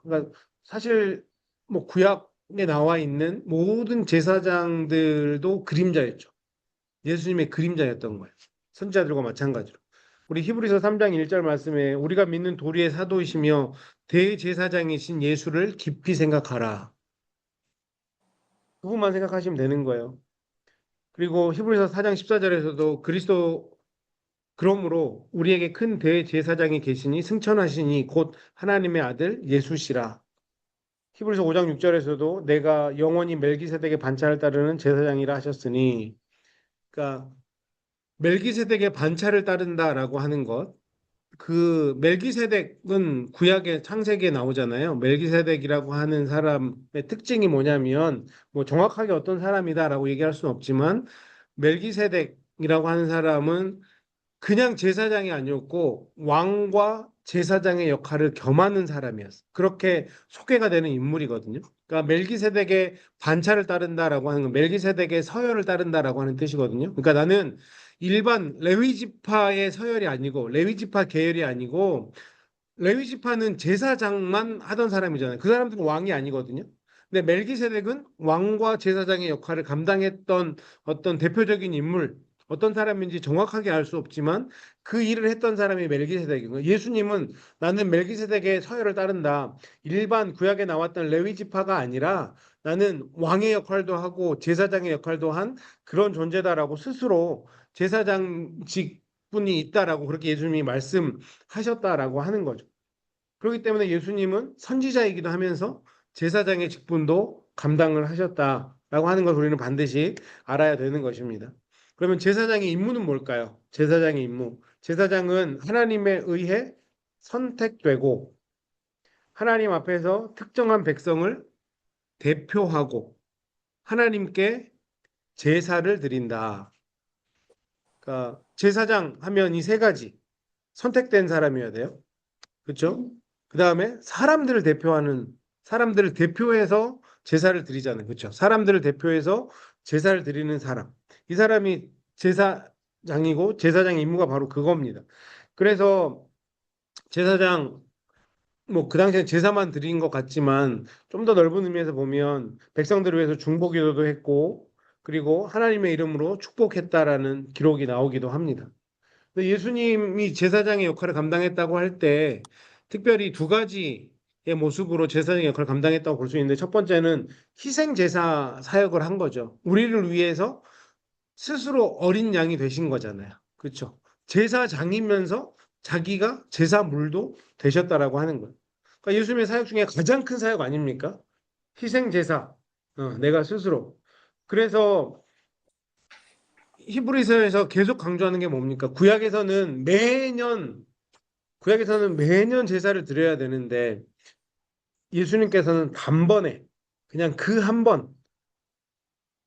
그러니까 사실 뭐 구약에 나와 있는 모든 제사장들도 그림자였죠. 예수님의 그림자였던 거예요. 선지자들과 마찬가지로. 우리 히브리서 3장 1절 말씀에 우리가 믿는 도리의 사도이시며 대제사장이신 예수를 깊이 생각하라. 그분만 생각하시면 되는 거예요. 그리고 히브리서 4장 14절에서도 그리스도 그러므로 우리에게 큰 대제사장이 계시니 승천하시니 곧 하나님의 아들 예수시라. 히브리서 5장 6절에서도 내가 영원히 멜기세덱의 반차를 따르는 제사장이라 하셨으니 그러니까 멜기세덱의 반차를 따른다라고 하는 것 그 멜기세덱은 구약의 창세기에 나오잖아요. 멜기세덱이라고 하는 사람의 특징이 뭐냐면 뭐 정확하게 어떤 사람이다라고 얘기할 수는 없지만 멜기세덱이라고 하는 사람은 그냥 제사장이 아니었고 왕과 제사장의 역할을 겸하는 사람이었어. 그렇게 소개가 되는 인물이거든요. 그러니까 멜기세덱의 반차를 따른다라고 하는 건 멜기세덱의 서열을 따른다라고 하는 뜻이거든요. 그러니까 나는 일반 레위 지파의 서열이 아니고 레위 지파 계열이 아니고 레위 지파는 제사장만 하던 사람이잖아요. 그 사람들은 왕이 아니거든요. 근데 멜기세덱은 왕과 제사장의 역할을 감당했던 어떤 대표적인 인물, 어떤 사람인지 정확하게 알 수 없지만 그 일을 했던 사람이 멜기세덱인 거예요. 예수님은 나는 멜기세덱의 서열을 따른다. 일반 구약에 나왔던 레위 지파가 아니라 나는 왕의 역할도 하고 제사장의 역할도 한 그런 존재다라고 스스로 제사장직 분이 있다라고 그렇게 예수님이 말씀하셨다라고 하는 거죠. 그렇기 때문에 예수님은 선지자이기도 하면서 제사장의 직분도 감당을 하셨다라고 하는 걸 우리는 반드시 알아야 되는 것입니다. 그러면 제사장의 임무는 뭘까요? 제사장의 임무. 제사장은 하나님에 의해 선택되고 하나님 앞에서 특정한 백성을 대표하고 하나님께 제사를 드린다. 그러니까 제사장 하면 이 세 가지 선택된 사람이어야 돼요. 그렇죠? 그 다음에 사람들을 대표해서 제사를 드리잖아요. 그렇죠? 사람들을 대표해서 제사를 드리는 사람. 이 사람이 제사장이고 제사장의 임무가 바로 그겁니다. 그래서 제사장 뭐 그 당시에 제사만 드린 것 같지만 좀 더 넓은 의미에서 보면 백성들을 위해서 중보기도도 했고 그리고 하나님의 이름으로 축복했다라는 기록이 나오기도 합니다. 근데 예수님이 제사장의 역할을 감당했다고 할 때 특별히 두 가지의 모습으로 제사장의 역할을 감당했다고 볼 수 있는데 첫 번째는 희생 제사 사역을 한 거죠. 우리를 위해서 스스로 어린 양이 되신 거잖아요. 그렇죠? 제사장이면서 자기가 제사물도 되셨다라고 하는 거예요. 그러니까 예수님의 사역 중에 가장 큰 사역 아닙니까? 희생 제사. 내가 스스로. 그래서 히브리서에서 계속 강조하는 게 뭡니까? 구약에서는 매년 제사를 드려야 되는데 예수님께서는 단번에 그냥 그 한 번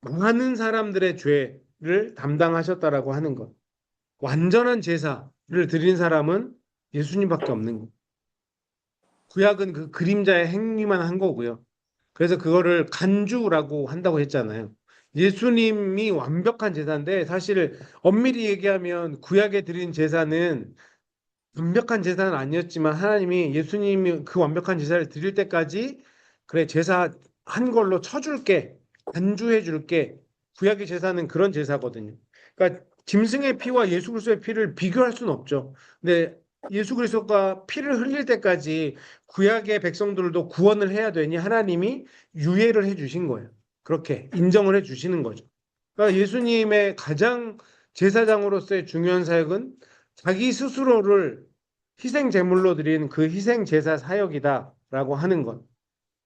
많은 사람들의 죄를 담당하셨다라고 하는 것. 완전한 제사를 드린 사람은 예수님밖에 없는 것. 구약은 그 그림자의 행위만 한 거고요. 그래서 그거를 간주라고 한다고 했잖아요. 예수님이 완벽한 제사인데 사실 엄밀히 얘기하면 구약에 드린 제사는 완벽한 제사는 아니었지만 하나님이 예수님이 그 완벽한 제사를 드릴 때까지 그래 제사 한 걸로 쳐줄게 간주해 줄게 구약의 제사는 그런 제사거든요. 그러니까 짐승의 피와 예수 그리스도의 피를 비교할 수는 없죠. 근데 예수 그리스도가 피를 흘릴 때까지 구약의 백성들도 구원을 해야 되니 하나님이 유예를 해 주신 거예요. 그렇게 인정을 해 주시는 거죠. 그러니까 예수님의 가장 제사장으로서의 중요한 사역은 자기 스스로를 희생 제물로 드린 그 희생 제사 사역이다라고 하는 것.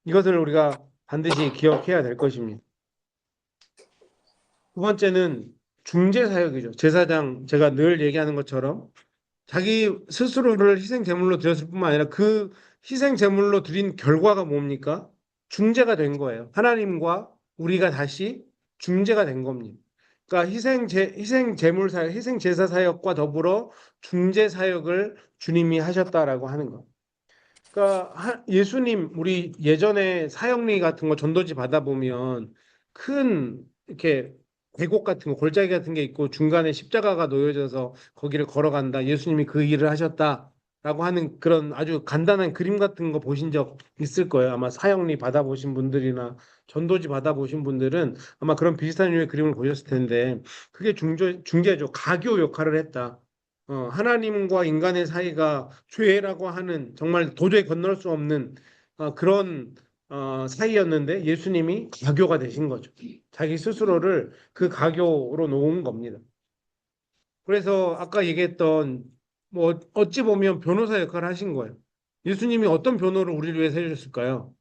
이것을 우리가 반드시 기억해야 될 것입니다. 두 번째는 중재 사역이죠. 제사장 제가 늘 얘기하는 것처럼 자기 스스로를 희생 제물로 드렸을 뿐만 아니라 그 희생 제물로 드린 결과가 뭡니까? 중재가 된 거예요. 하나님과 우리가 다시 중재가 된 겁니다. 그러니까 희생 제물 사역, 희생 제사 사역과 더불어 중재 사역을 주님이 하셨다라고 하는 거. 그러니까 예수님 우리 예전에 사형리 같은 거 전도지 받아보면 큰 이렇게 궤곡 같은 거 골짜기 같은 게 있고 중간에 십자가가 놓여져서 거기를 걸어간다. 예수님이 그 일을 하셨다라고 하는 그런 아주 간단한 그림 같은 거 보신 적 있을 거예요. 아마 사형리 받아보신 분들이나 전도지 받아보신 분들은 아마 그런 비슷한 류의 그림을 보셨을 텐데 그게 중재죠. 가교 역할을 했다. 하나님과 인간의 사이가 죄라고 하는 정말 도저히 건널 수 없는 그런 사이였는데 예수님이 가교가 되신 거죠. 자기 스스로를 그 가교로 놓은 겁니다. 그래서 아까 얘기했던 뭐 어찌 보면 변호사 역할을 하신 거예요. 예수님이 어떤 변호를 우리를 위해서 해주셨을까요?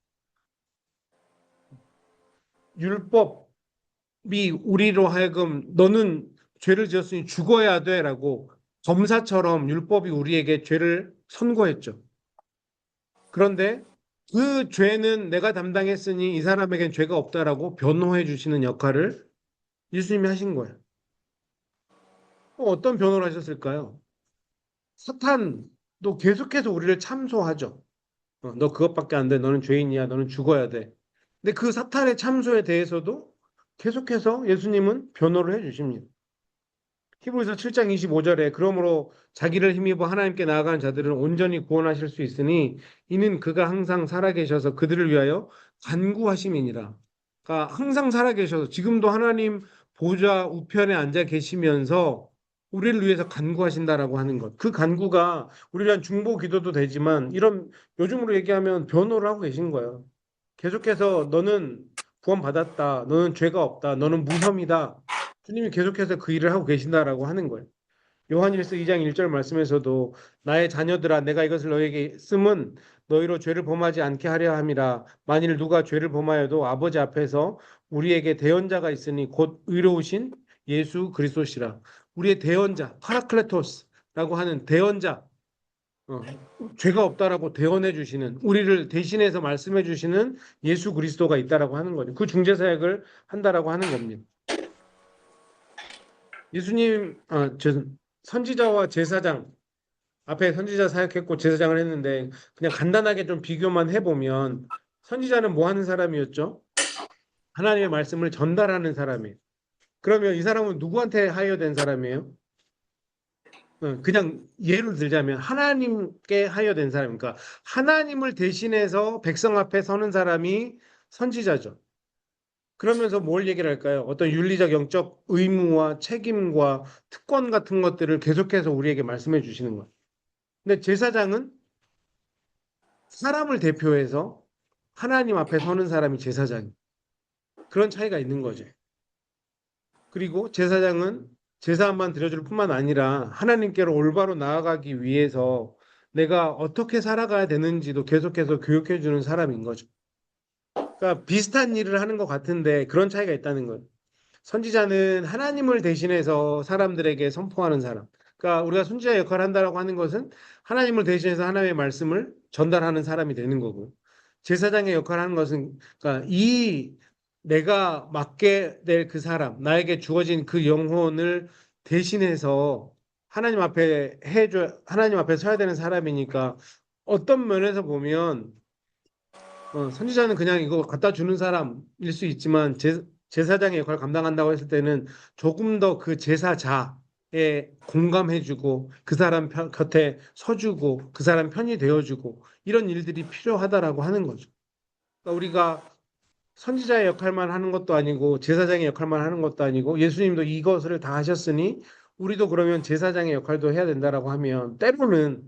율법이 우리로 하여금 너는 죄를 지었으니 죽어야 돼라고 검사처럼 율법이 우리에게 죄를 선고했죠. 그런데 그 죄는 내가 담당했으니 이 사람에겐 죄가 없다라고 변호해 주시는 역할을 예수님이 하신 거예요. 어떤 변호를 하셨을까요? 사탄도 계속해서 우리를 참소하죠. 너 그것밖에 안 돼. 너는 죄인이야. 너는 죽어야 돼. 근데 그 사탄의 참소에 대해서도 계속해서 예수님은 변호를 해 주십니다. 히브리서 7장 25절에 그러므로 자기를 힘입어 하나님께 나아가는 자들은 온전히 구원하실 수 있으니 이는 그가 항상 살아계셔서 그들을 위하여 간구하심이니라. 그러니까 항상 살아계셔서 지금도 하나님 보좌 우편에 앉아 계시면서 우리를 위해서 간구하신다라고 하는 것. 그 간구가 우리를 위한 중보 기도도 되지만 이런 요즘으로 얘기하면 변호를 하고 계신 거예요. 계속해서 너는 구원받았다. 너는 죄가 없다. 너는 무혐의다. 주님이 계속해서 그 일을 하고 계신다라고 하는 거예요. 요한일서 2장 1절 말씀에서도 나의 자녀들아 내가 이것을 너에게 쓰면 너희로 죄를 범하지 않게 하려 함이라. 만일 누가 죄를 범하여도 아버지 앞에서 우리에게 대언자가 있으니 곧 의로우신 예수 그리스도시라. 우리의 대언자 파라클레토스라고 하는 대언자, 어, 죄가 없다라고 대언해 주시는, 우리를 대신해서 말씀해 주시는 예수 그리스도가 있다라고 하는 거죠. 그 중재 사역을 한다라고 하는 겁니다. 예수님, 선지자와 제사장, 앞에 선지자 사역했고 제사장을 했는데 그냥 간단하게 좀 비교만 해보면 선지자는 뭐 하는 사람이었죠? 하나님의 말씀을 전달하는 사람이에요. 그러면 이 사람은 누구한테 하여된 사람이에요? 그냥 예를 들자면 하나님께 하여된 사람, 그러니까 하나님을 대신해서 백성 앞에 서는 사람이 선지자죠. 그러면서 뭘 얘기를 할까요? 어떤 윤리적 영적 의무와 책임과 특권 같은 것들을 계속해서 우리에게 말씀해 주시는 거예요. 근데 제사장은 사람을 대표해서 하나님 앞에 서는 사람이 제사장이에요. 그런 차이가 있는 거죠. 그리고 제사장은 제사만 드려줄 뿐만 아니라 하나님께로 올바로 나아가기 위해서 내가 어떻게 살아가야 되는지도 계속해서 교육해 주는 사람인 거죠. 그러니까 비슷한 일을 하는 것 같은데 그런 차이가 있다는 거예요. 선지자는 하나님을 대신해서 사람들에게 선포하는 사람. 그러니까 우리가 선지자 역할을 한다라고 하는 것은 하나님을 대신해서 하나님의 말씀을 전달하는 사람이 되는 거고, 제사장의 역할을 하는 것은 그러니까 이 내가 맡게 될 그 사람, 나에게 주어진 그 영혼을 대신해서 하나님 앞에 서야 되는 사람이니까 어떤 면에서 보면 선지자는 그냥 이거 갖다 주는 사람일 수 있지만 제사장의 역할을 감당한다고 했을 때는 조금 더 그 제사자에 공감해주고 그 사람 곁에 서주고 그 사람 편이 되어주고 이런 일들이 필요하다라고 하는 거죠. 그러니까 우리가 선지자의 역할만 하는 것도 아니고 제사장의 역할만 하는 것도 아니고 예수님도 이것을 다 하셨으니 우리도 그러면 제사장의 역할도 해야 된다라고 하면 때로는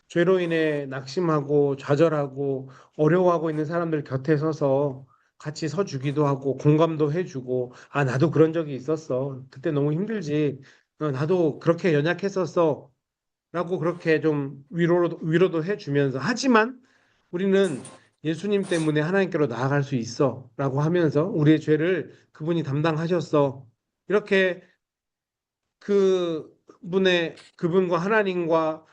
죄로 인해 낙심하고 좌절하고 어려워하고 있는 사람들 곁에 서서 같이 서주기도 하고 공감도 해주고 아 나도 그런 적이 있었어. 그때 너무 힘들지. 나도 그렇게 연약했었어. 라고 그렇게 좀 위로도 해주면서 하지만 우리는 예수님 때문에 하나님께로 나아갈 수 있어. 라고 하면서 우리의 죄를 그분이 담당하셨어. 이렇게 그분과 하나님과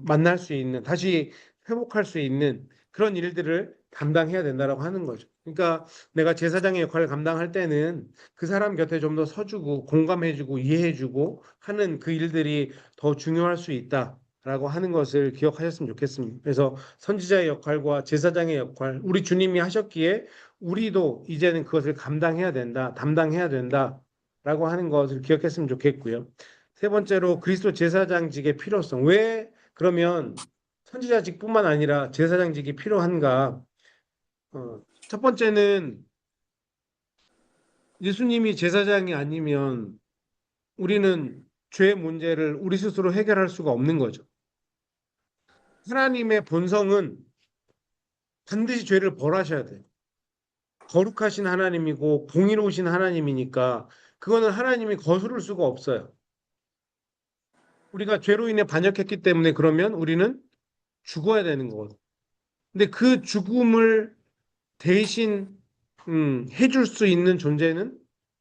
만날 수 있는, 다시 회복할 수 있는 그런 일들을 감당해야 된다라고 하는 거죠. 그러니까 내가 제사장의 역할을 감당할 때는 그 사람 곁에 좀 더 서주고 공감해주고 이해해주고 하는 그 일들이 더 중요할 수 있다라고 하는 것을 기억하셨으면 좋겠습니다. 그래서 선지자의 역할과 제사장의 역할, 우리 주님이 하셨기에 우리도 이제는 그것을 감당해야 된다, 담당해야 된다. 라고 하는 것을 기억했으면 좋겠고요. 세 번째로 그리스도 제사장직의 필요성. 왜 그러면 선지자직뿐만 아니라 제사장직이 필요한가? 첫 번째는 예수님이 제사장이 아니면 우리는 죄 문제를 우리 스스로 해결할 수가 없는 거죠. 하나님의 본성은 반드시 죄를 벌하셔야 돼요. 거룩하신 하나님이고 공의로우신 하나님이니까 그거는 하나님이 거스를 수가 없어요. 우리가 죄로 인해 반역했기 때문에 그러면 우리는 죽어야 되는 거거든. 근데 그 죽음을 대신 해줄 수 있는 존재는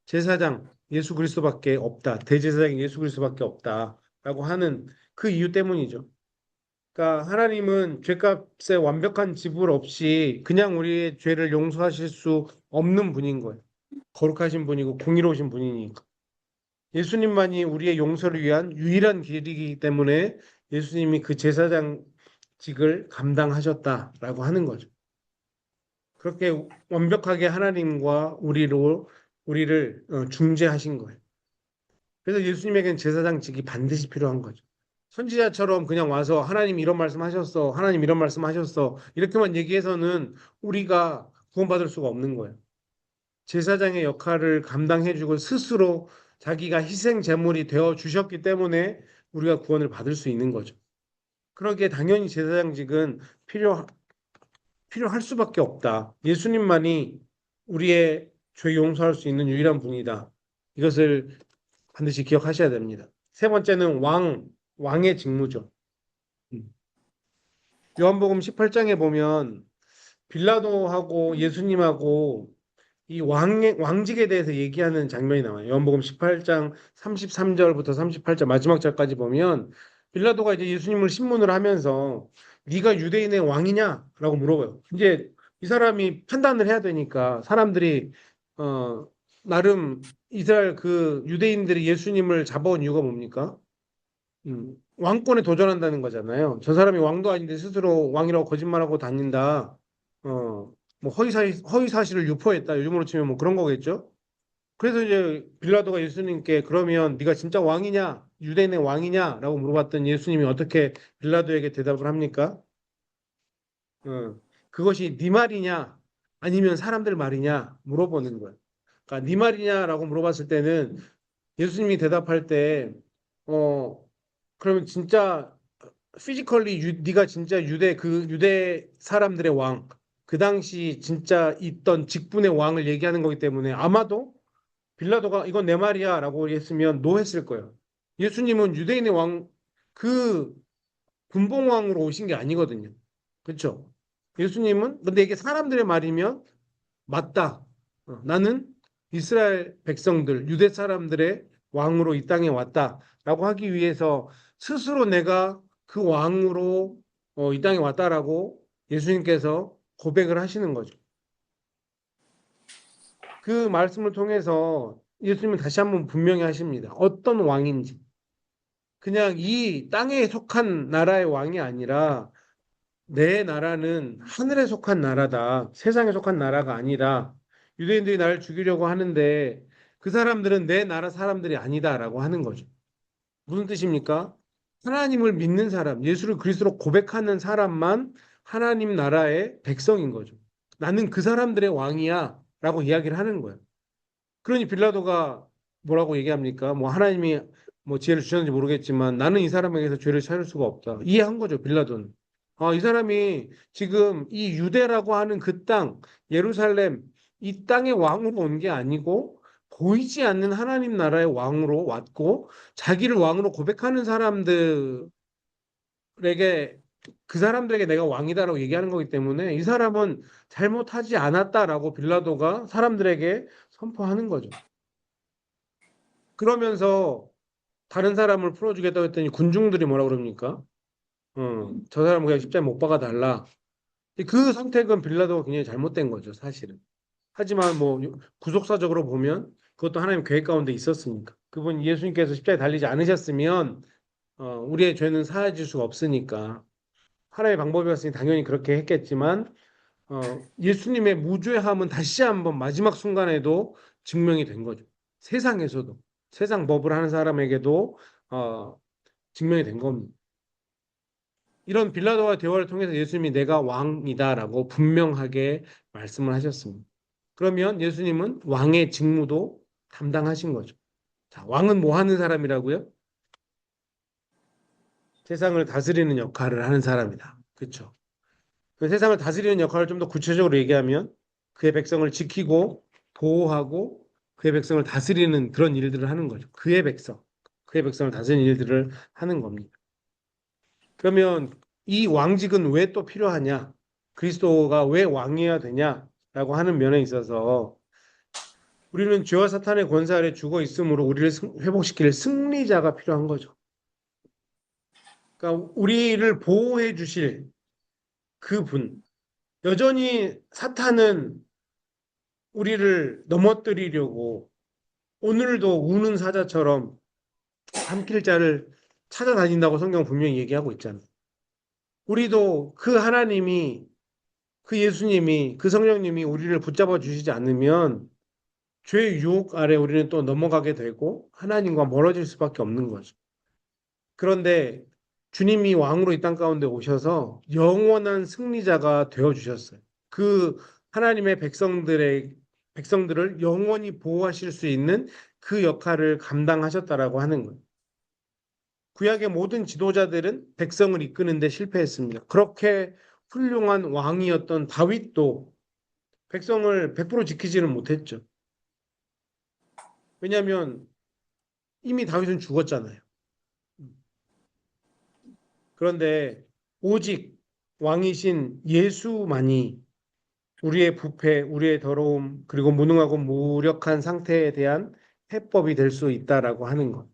제사장 예수 그리스도밖에 없다. 대제사장 예수 그리스도밖에 없다. 하는 그 이유 때문이죠. 그러니까 하나님은 죄값의 완벽한 지불 없이 그냥 우리의 죄를 용서하실 수 없는 분인 거예요. 거룩하신 분이고 공의로우신 분이니까. 예수님만이 우리의 용서를 위한 유일한 길이기 때문에 예수님이 그 제사장직을 감당하셨다라고 하는 거죠. 그렇게 완벽하게 하나님과 우리를 중재하신 거예요. 그래서 예수님에게는 제사장직이 반드시 필요한 거죠. 선지자처럼 그냥 와서 하나님 이런 말씀하셨어, 하나님 이런 말씀하셨어 이렇게만 얘기해서는 우리가 구원받을 수가 없는 거예요. 제사장의 역할을 감당해주고 스스로 자기가 희생 제물이 되어 주셨기 때문에 우리가 구원을 받을 수 있는 거죠. 그러기에 당연히 제사장직은 필요할 수밖에 없다. 예수님만이 우리의 죄 용서할 수 있는 유일한 분이다. 이것을 반드시 기억하셔야 됩니다. 세 번째는 왕의 직무죠. 음. 요한복음 18장에 보면 빌라도하고 예수님하고 이 왕직에 대해서 얘기하는 장면이 나와요. 요한복음 18장 33절부터 38절 마지막 절까지 보면 빌라도가 이제 예수님을 신문을 하면서 네가 유대인의 왕이냐라고 물어봐요. 이제 이 사람이 판단을 해야 되니까 사람들이 어 나름 이스라엘 그 유대인들이 예수님을 잡아온 이유가 뭡니까? 왕권에 도전한다는 거잖아요. 저 사람이 왕도 아닌데 스스로 왕이라고 거짓말하고 다닌다. 뭐 허위 사실을 유포했다. 요즘으로 치면 뭐 그런 거겠죠. 그래서 이제 빌라도가 예수님께 그러면 네가 진짜 왕이냐? 유대인의 왕이냐라고 물어봤더니 예수님이 어떻게 빌라도에게 대답을 합니까? 그것이 네 말이냐? 아니면 사람들 말이냐? 물어보는 거예요. 그러니까 네 말이냐라고 물어봤을 때는 예수님이 대답할 때 어, 그러면 진짜 피지컬리 네가 진짜 유대 사람들의 왕, 그 당시 진짜 있던 직분의 왕을 얘기하는 거기 때문에 아마도 빌라도가 이건 내 말이야라고 했으면 노했을 거예요. 예수님은 유대인의 왕, 그 분봉왕으로 오신 게 아니거든요. 그렇죠? 예수님은 근데 이게 사람들의 말이면 맞다. 나는 이스라엘 백성들, 유대 사람들의 왕으로 이 땅에 왔다라고 하기 위해서 스스로 내가 그 왕으로 이 땅에 왔다라고 예수님께서 고백을 하시는 거죠. 그 말씀을 통해서 예수님은 다시 한번 분명히 하십니다. 어떤 왕인지. 그냥 이 땅에 속한 나라의 왕이 아니라 내 나라는 하늘에 속한 나라다. 세상에 속한 나라가 아니다. 유대인들이 나를 죽이려고 하는데 그 사람들은 내 나라 사람들이 아니다라고 하는 거죠. 무슨 뜻입니까? 하나님을 믿는 사람, 예수를 그리스도로 고백하는 사람만 하나님 나라의 백성인 거죠. 나는 그 사람들의 왕이야 라고 이야기를 하는 거예요. 그러니 빌라도가 뭐라고 얘기합니까? 뭐 하나님이 뭐 지혜를 주셨는지 모르겠지만 나는 이 사람에게서 죄를 찾을 수가 없다. 이해한 거죠, 빌라도는. 이 사람이 지금 이 유대라고 하는 그 땅, 예루살렘, 이 땅의 왕으로 온 게 아니고 보이지 않는 하나님 나라의 왕으로 왔고 자기를 왕으로 고백하는 사람들에게 그 사람들에게 내가 왕이다라고 얘기하는 거기 때문에 이 사람은 잘못하지 않았다라고 빌라도가 사람들에게 선포하는 거죠. 그러면서 다른 사람을 풀어주겠다고 했더니 군중들이 뭐라 그럽니까? 저 사람 그냥 십자에 못 박아 달라. 그 선택은 빌라도가 굉장히 잘못된 거죠, 사실은. 하지만 뭐 구속사적으로 보면 그것도 하나님 계획 가운데 있었으니까. 그분 예수님께서 십자에 달리지 않으셨으면 우리의 죄는 사해질 수가 없으니까 하나님의 방법이었으니 당연히 그렇게 했겠지만 예수님의 무죄함은 다시 한번 마지막 순간에도 증명이 된 거죠. 세상에서도 세상 법을 하는 사람에게도 증명이 된 겁니다. 이런 빌라도와 대화를 통해서 예수님이 내가 왕이다라고 분명하게 말씀을 하셨습니다. 그러면 예수님은 왕의 직무도 담당하신 거죠. 자, 왕은 뭐 하는 사람이라고요? 세상을 다스리는 역할을 하는 사람이다. 그렇죠? 그 세상을 다스리는 역할을 좀 더 구체적으로 얘기하면 그의 백성을 지키고 보호하고 그의 백성을 다스리는 그런 일들을 하는 거죠. 그의 백성을 다스리는 일들을 하는 겁니다. 그러면 이 왕직은 왜 또 필요하냐? 그리스도가 왜 왕이어야 되냐라고 하는 면에 있어서 우리는 죄와 사탄의 권세 아래 죽어 있으므로 우리를 회복시킬 승리자가 필요한 거죠. 그러니까 우리를 보호해 주실 그분. 여전히 사탄은 우리를 넘어뜨리려고 오늘도 우는 사자처럼 삼킬 자를 찾아다닌다고 성경 분명히 얘기하고 있잖아요. 우리도 그 하나님이, 그 예수님이, 그 성령님이 우리를 붙잡아 주시지 않으면 죄의 유혹 아래 우리는 또 넘어가게 되고 하나님과 멀어질 수밖에 없는 거죠. 그런데 주님이 왕으로 이 땅 가운데 오셔서 영원한 승리자가 되어 주셨어요. 그 하나님의 백성들을 영원히 보호하실 수 있는 그 역할을 감당하셨다라고 하는 거예요. 구약의 모든 지도자들은 백성을 이끄는데 실패했습니다. 그렇게 훌륭한 왕이었던 다윗도 백성을 100% 지키지는 못했죠. 왜냐하면 이미 다윗은 죽었잖아요. 그런데 오직 왕이신 예수만이 우리의 부패, 우리의 더러움, 그리고 무능하고 무력한 상태에 대한 해법이 될 수 있다라고 하는 것.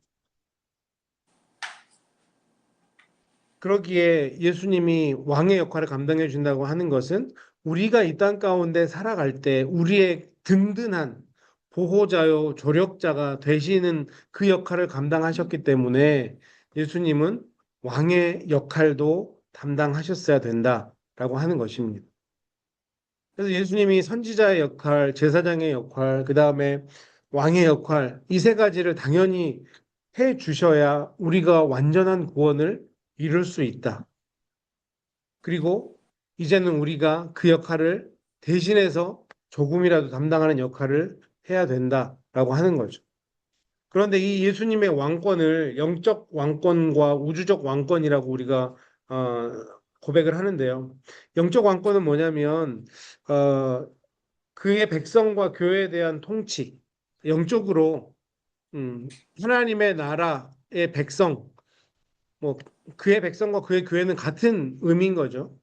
그러기에 예수님이 왕의 역할을 감당해 준다고 하는 것은 우리가 이 땅 가운데 살아갈 때 우리의 든든한 보호자요, 조력자가 되시는 그 역할을 감당하셨기 때문에 예수님은 왕의 역할도 담당하셨어야 된다라고 하는 것입니다. 그래서 예수님이 선지자의 역할, 제사장의 역할, 그 다음에 왕의 역할, 이 세 가지를 당연히 해 주셔야 우리가 완전한 구원을 이룰 수 있다. 그리고 이제는 우리가 그 역할을 대신해서 조금이라도 담당하는 역할을 해야 된다라고 하는 거죠. 그런데 이 예수님의 왕권을 영적 왕권과 우주적 왕권이라고 우리가 어, 고백을 하는데요. 영적 왕권은 뭐냐면 어, 그의 백성과 교회에 대한 통치, 영적으로 하나님의 나라의 백성, 뭐 그의 백성과 그의 교회는 같은 의미인 거죠.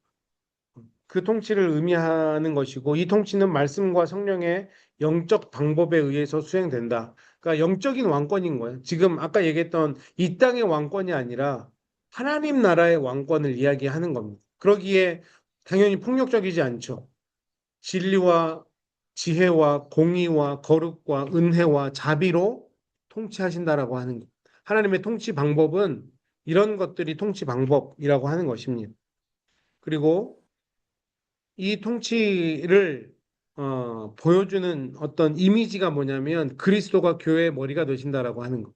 그 통치를 의미하는 것이고 이 통치는 말씀과 성령의 영적 방법에 의해서 수행된다. 그러니까 영적인 왕권인 거예요. 지금 아까 얘기했던 이 땅의 왕권이 아니라 하나님 나라의 왕권을 이야기하는 겁니다. 그러기에 당연히 폭력적이지 않죠. 진리와 지혜와 공의와 거룩과 은혜와 자비로 통치하신다라고 하는 것. 하나님의 통치 방법은 이런 것들이 통치 방법이라고 하는 것입니다. 그리고 이 통치를 보여주는 어떤 이미지가 뭐냐면 그리스도가 교회의 머리가 되신다라고 하는 것.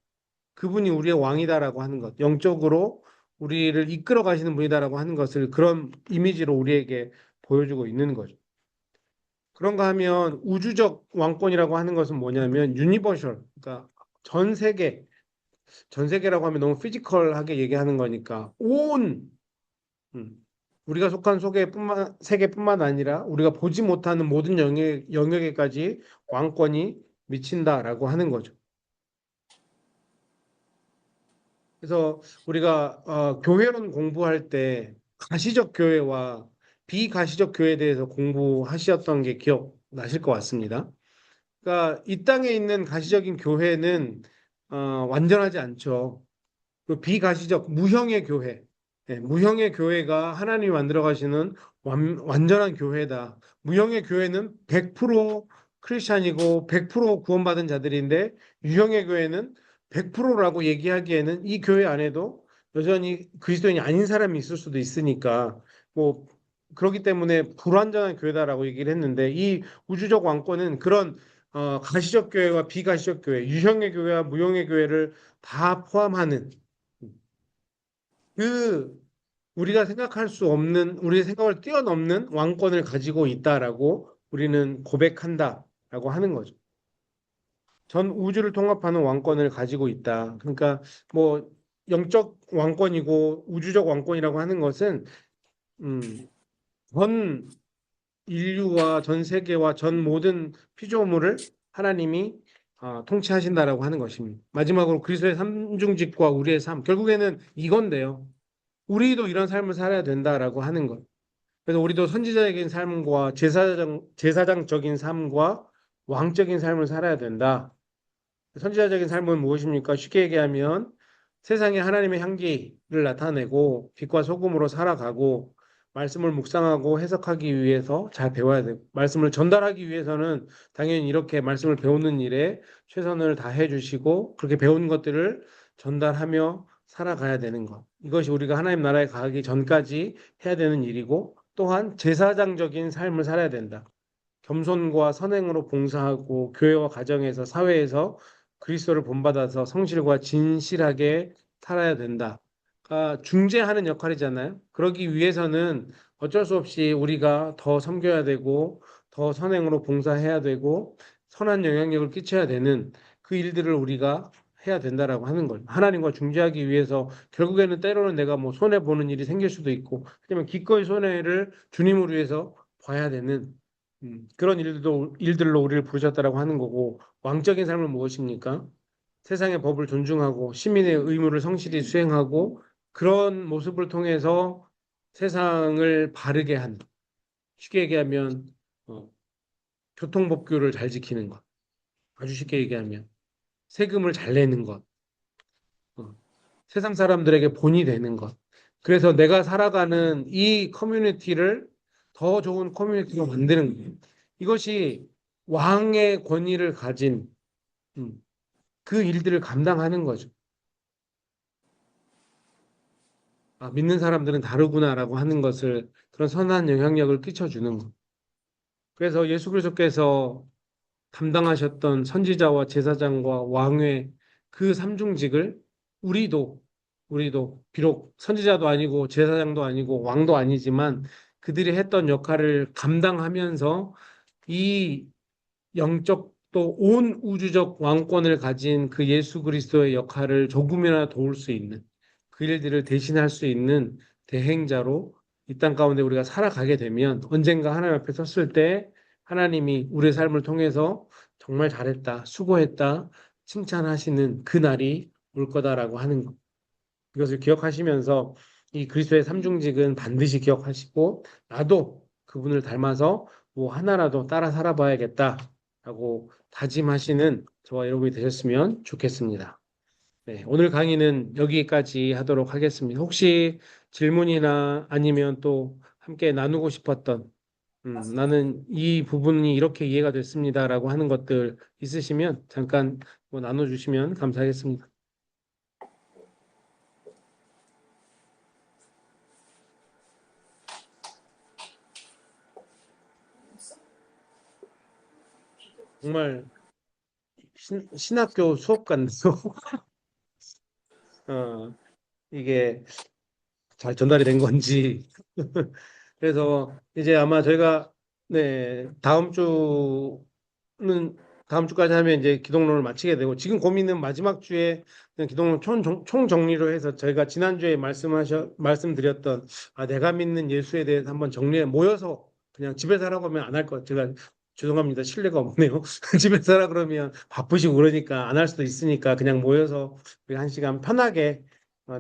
그분이 우리의 왕이다라고 하는 것. 영적으로 우리를 이끌어 가시는 분이다라고 하는 것을 그런 이미지로 우리에게 보여주고 있는 거죠. 그런가 하면 우주적 왕권이라고 하는 것은 뭐냐면 유니버셜, 그러니까 전 세계, 전 세계라고 하면 너무 피지컬하게 얘기하는 거니까 온 음, 우리가 속한 세계뿐만 아니라 우리가 보지 못하는 모든 영역에까지 왕권이 미친다라고 하는 거죠. 그래서 우리가 교회론 공부할 때 가시적 교회와 비가시적 교회에 대해서 공부하셨던 게 기억나실 것 같습니다. 그러니까 이 땅에 있는 가시적인 교회는 완전하지 않죠. 그 비가시적 무형의 교회, 무형의 교회가 하나님이 만들어 가시는 완전한 교회다. 무형의 교회는 100% 크리스찬이고 100% 구원받은 자들인데 유형의 교회는 100%라고 얘기하기에는 이 교회 안에도 여전히 그리스도인이 아닌 사람이 있을 수도 있으니까 뭐 그렇기 때문에 불완전한 교회다라고 얘기를 했는데 이 우주적 왕권은 그런 가시적 교회와 비가시적 교회, 유형의 교회와 무형의 교회를 다 포함하는 그 우리가 생각할 수 없는 우리의 생각을 뛰어넘는 왕권을 가지고 있다라고 우리는 고백한다라고 하는 거죠. 전 우주를 통합하는 왕권을 가지고 있다. 그러니까 뭐 영적 왕권이고 우주적 왕권이라고 하는 것은 음, 전 인류와 전 세계와 전 모든 피조물을 하나님이 통치하신다라고 하는 것입니다. 마지막으로 그리스도의 삼중직과 우리의 삶 결국에는 이건데요. 우리도 이런 삶을 살아야 된다라고 하는 것. 그래서 우리도 선지자적인 삶과 제사장적인 삶과 왕적인 삶을 살아야 된다. 선지자적인 삶은 무엇입니까? 쉽게 얘기하면 세상에 하나님의 향기를 나타내고 빛과 소금으로 살아가고 말씀을 묵상하고 해석하기 위해서 잘 배워야 되고 말씀을 전달하기 위해서는 당연히 이렇게 말씀을 배우는 일에 최선을 다해 주시고 그렇게 배운 것들을 전달하며 살아가야 되는 것. 이것이 우리가 하나님 나라에 가기 전까지 해야 되는 일이고 또한 제사장적인 삶을 살아야 된다. 겸손과 선행으로 봉사하고 교회와 가정에서 사회에서 그리스도를 본받아서 성실과 진실하게 살아야 된다. 중재하는 역할이잖아요. 그러기 위해서는 어쩔 수 없이 우리가 더 섬겨야 되고 더 선행으로 봉사해야 되고 선한 영향력을 끼쳐야 되는 그 일들을 우리가 해야 된다라고 하는 거예요. 하나님과 중재하기 위해서 결국에는 때로는 내가 뭐 손해 보는 일이 생길 수도 있고, 하지만 기꺼이 손해를 주님을 위해서 봐야 되는 그런 일들로 우리를 부르셨다라고 하는 거고, 왕적인 삶은 무엇입니까? 세상의 법을 존중하고 시민의 의무를 성실히 수행하고 그런 모습을 통해서 세상을 바르게 하는, 쉽게 얘기하면 어, 교통법규를 잘 지키는 것, 아주 쉽게 얘기하면 세금을 잘 내는 것, 어, 세상 사람들에게 본이 되는 것. 그래서 내가 살아가는 이 커뮤니티를 더 좋은 커뮤니티로 만드는 것. 이것이 왕의 권위를 가진 음, 그 일들을 감당하는 거죠. 아, 믿는 사람들은 다르구나라고 하는 것을 그런 선한 영향력을 끼쳐주는 것. 그래서 예수 그리스도께서 담당하셨던 선지자와 제사장과 왕의 그 삼중직을 우리도 우리도 비록 선지자도 아니고 제사장도 아니고 왕도 아니지만 그들이 했던 역할을 감당하면서 이 영적 또 온 우주적 왕권을 가진 그 예수 그리스도의 역할을 조금이나 도울 수 있는 그 일들을 대신할 수 있는 대행자로 이 땅 가운데 우리가 살아가게 되면 언젠가 하나님 앞에 섰을 때 하나님이 우리의 삶을 통해서 정말 잘했다, 수고했다, 칭찬하시는 그 날이 올 거다라고 하는 것. 이것을 기억하시면서 이 그리스도의 삼중직은 반드시 기억하시고 나도 그분을 닮아서 뭐 하나라도 따라 살아봐야겠다라고 다짐하시는 저와 여러분이 되셨으면 좋겠습니다. 네, 오늘 강의는 여기까지 하도록 하겠습니다. 혹시 질문이나 아니면 또 함께 나누고 싶었던 나는 이 부분이 이렇게 이해가 됐습니다라고 하는 것들 있으시면 잠깐 뭐 나눠주시면 감사하겠습니다. 정말 신학교 수업 같네요. 어, 이게 잘 전달이 된 건지. 그래서 이제 아마 저희가 네, 다음 주까지 하면 이제 기독론을 마치게 되고 지금 고민은 마지막 주에 그냥 기독론 총정리로 해서 저희가 지난주에 말씀드렸던 내가 믿는 예수에 대해서 한번 정리해 모여서 그냥 집에서 하라고 하면 안 할 것. 제가 죄송합니다. 신뢰가 없네요. 집에서 하라 그러면 바쁘시고 그러니까 안 할 수도 있으니까 그냥 모여서 우리 한 시간 편하게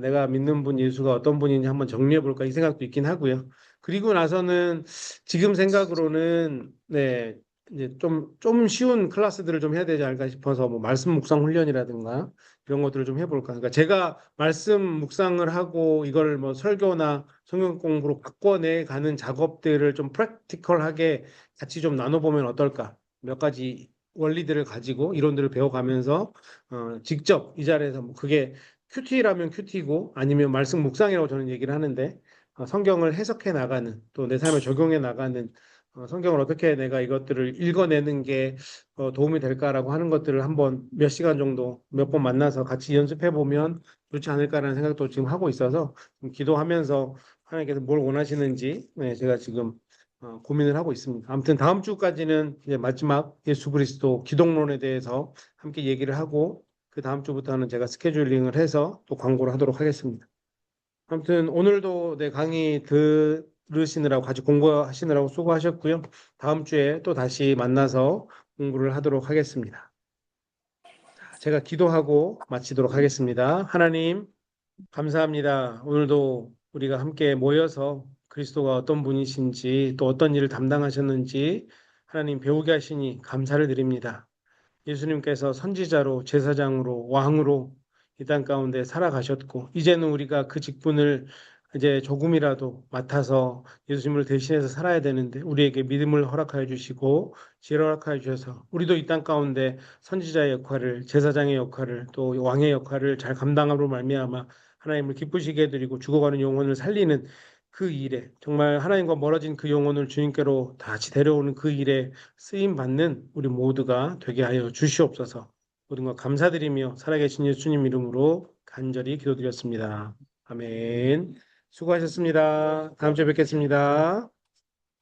내가 믿는 분 예수가 어떤 분인지 한번 정리해 볼까 이 생각도 있긴 하고요. 그리고 나서는 지금 생각으로는 네, 이제 좀 쉬운 클래스들을 좀 해야 되지 않을까 싶어서 뭐 말씀 묵상 훈련이라든가 이런 것들을 좀 해볼까. 그러니까 제가 말씀 묵상을 하고 이걸 뭐 설교나 성경 공부로 바꿔내 가는 작업들을 좀 프랙티컬하게 같이 좀 나눠보면 어떨까. 몇 가지 원리들을 가지고 이론들을 배워가면서 직접 이 자리에서 뭐 그게 큐티라면 큐티고 아니면 말씀 묵상이라고 저는 얘기를 하는데 성경을 해석해 나가는 또 내 삶에 적용해 나가는 성경을 어떻게 내가 이것들을 읽어내는 게 도움이 될까라고 하는 것들을 한번 몇 시간 정도 몇 번 만나서 같이 연습해 보면 좋지 않을까라는 생각도 지금 하고 있어서 좀 기도하면서 하나님께서 뭘 원하시는지 네, 제가 지금 고민을 하고 있습니다. 아무튼 다음 주까지는 이제 마지막 예수 그리스도 기독론에 대해서 함께 얘기를 하고 그 다음 주부터는 제가 스케줄링을 해서 또 광고를 하도록 하겠습니다. 아무튼 오늘도 내 강의 들으시느라고 같이 공부하시느라고 수고하셨고요. 다음 주에 또 다시 만나서 공부를 하도록 하겠습니다. 제가 기도하고 마치도록 하겠습니다. 하나님, 감사합니다. 오늘도 우리가 함께 모여서 그리스도가 어떤 분이신지 또 어떤 일을 담당하셨는지 하나님 배우게 하시니 감사를 드립니다. 예수님께서 선지자로 제사장으로 왕으로 이 땅 가운데 살아가셨고, 이제는 우리가 그 직분을 이제 조금이라도 맡아서 예수님을 대신해서 살아야 되는데, 우리에게 믿음을 허락하여 주시고, 지혜를 허락하여 주셔서, 우리도 이 땅 가운데 선지자의 역할을, 제사장의 역할을, 또 왕의 역할을 잘 감당함으로 말미암아 하나님을 기쁘시게 해드리고 죽어가는 영혼을 살리는 그 일에, 정말 하나님과 멀어진 그 영혼을 주님께로 다시 데려오는 그 일에 쓰임 받는 우리 모두가 되게 하여 주시옵소서. 모든 것 감사드리며 살아계신 예수님 이름으로 간절히 기도드렸습니다. 아멘. 수고하셨습니다. 다음 주에 뵙겠습니다.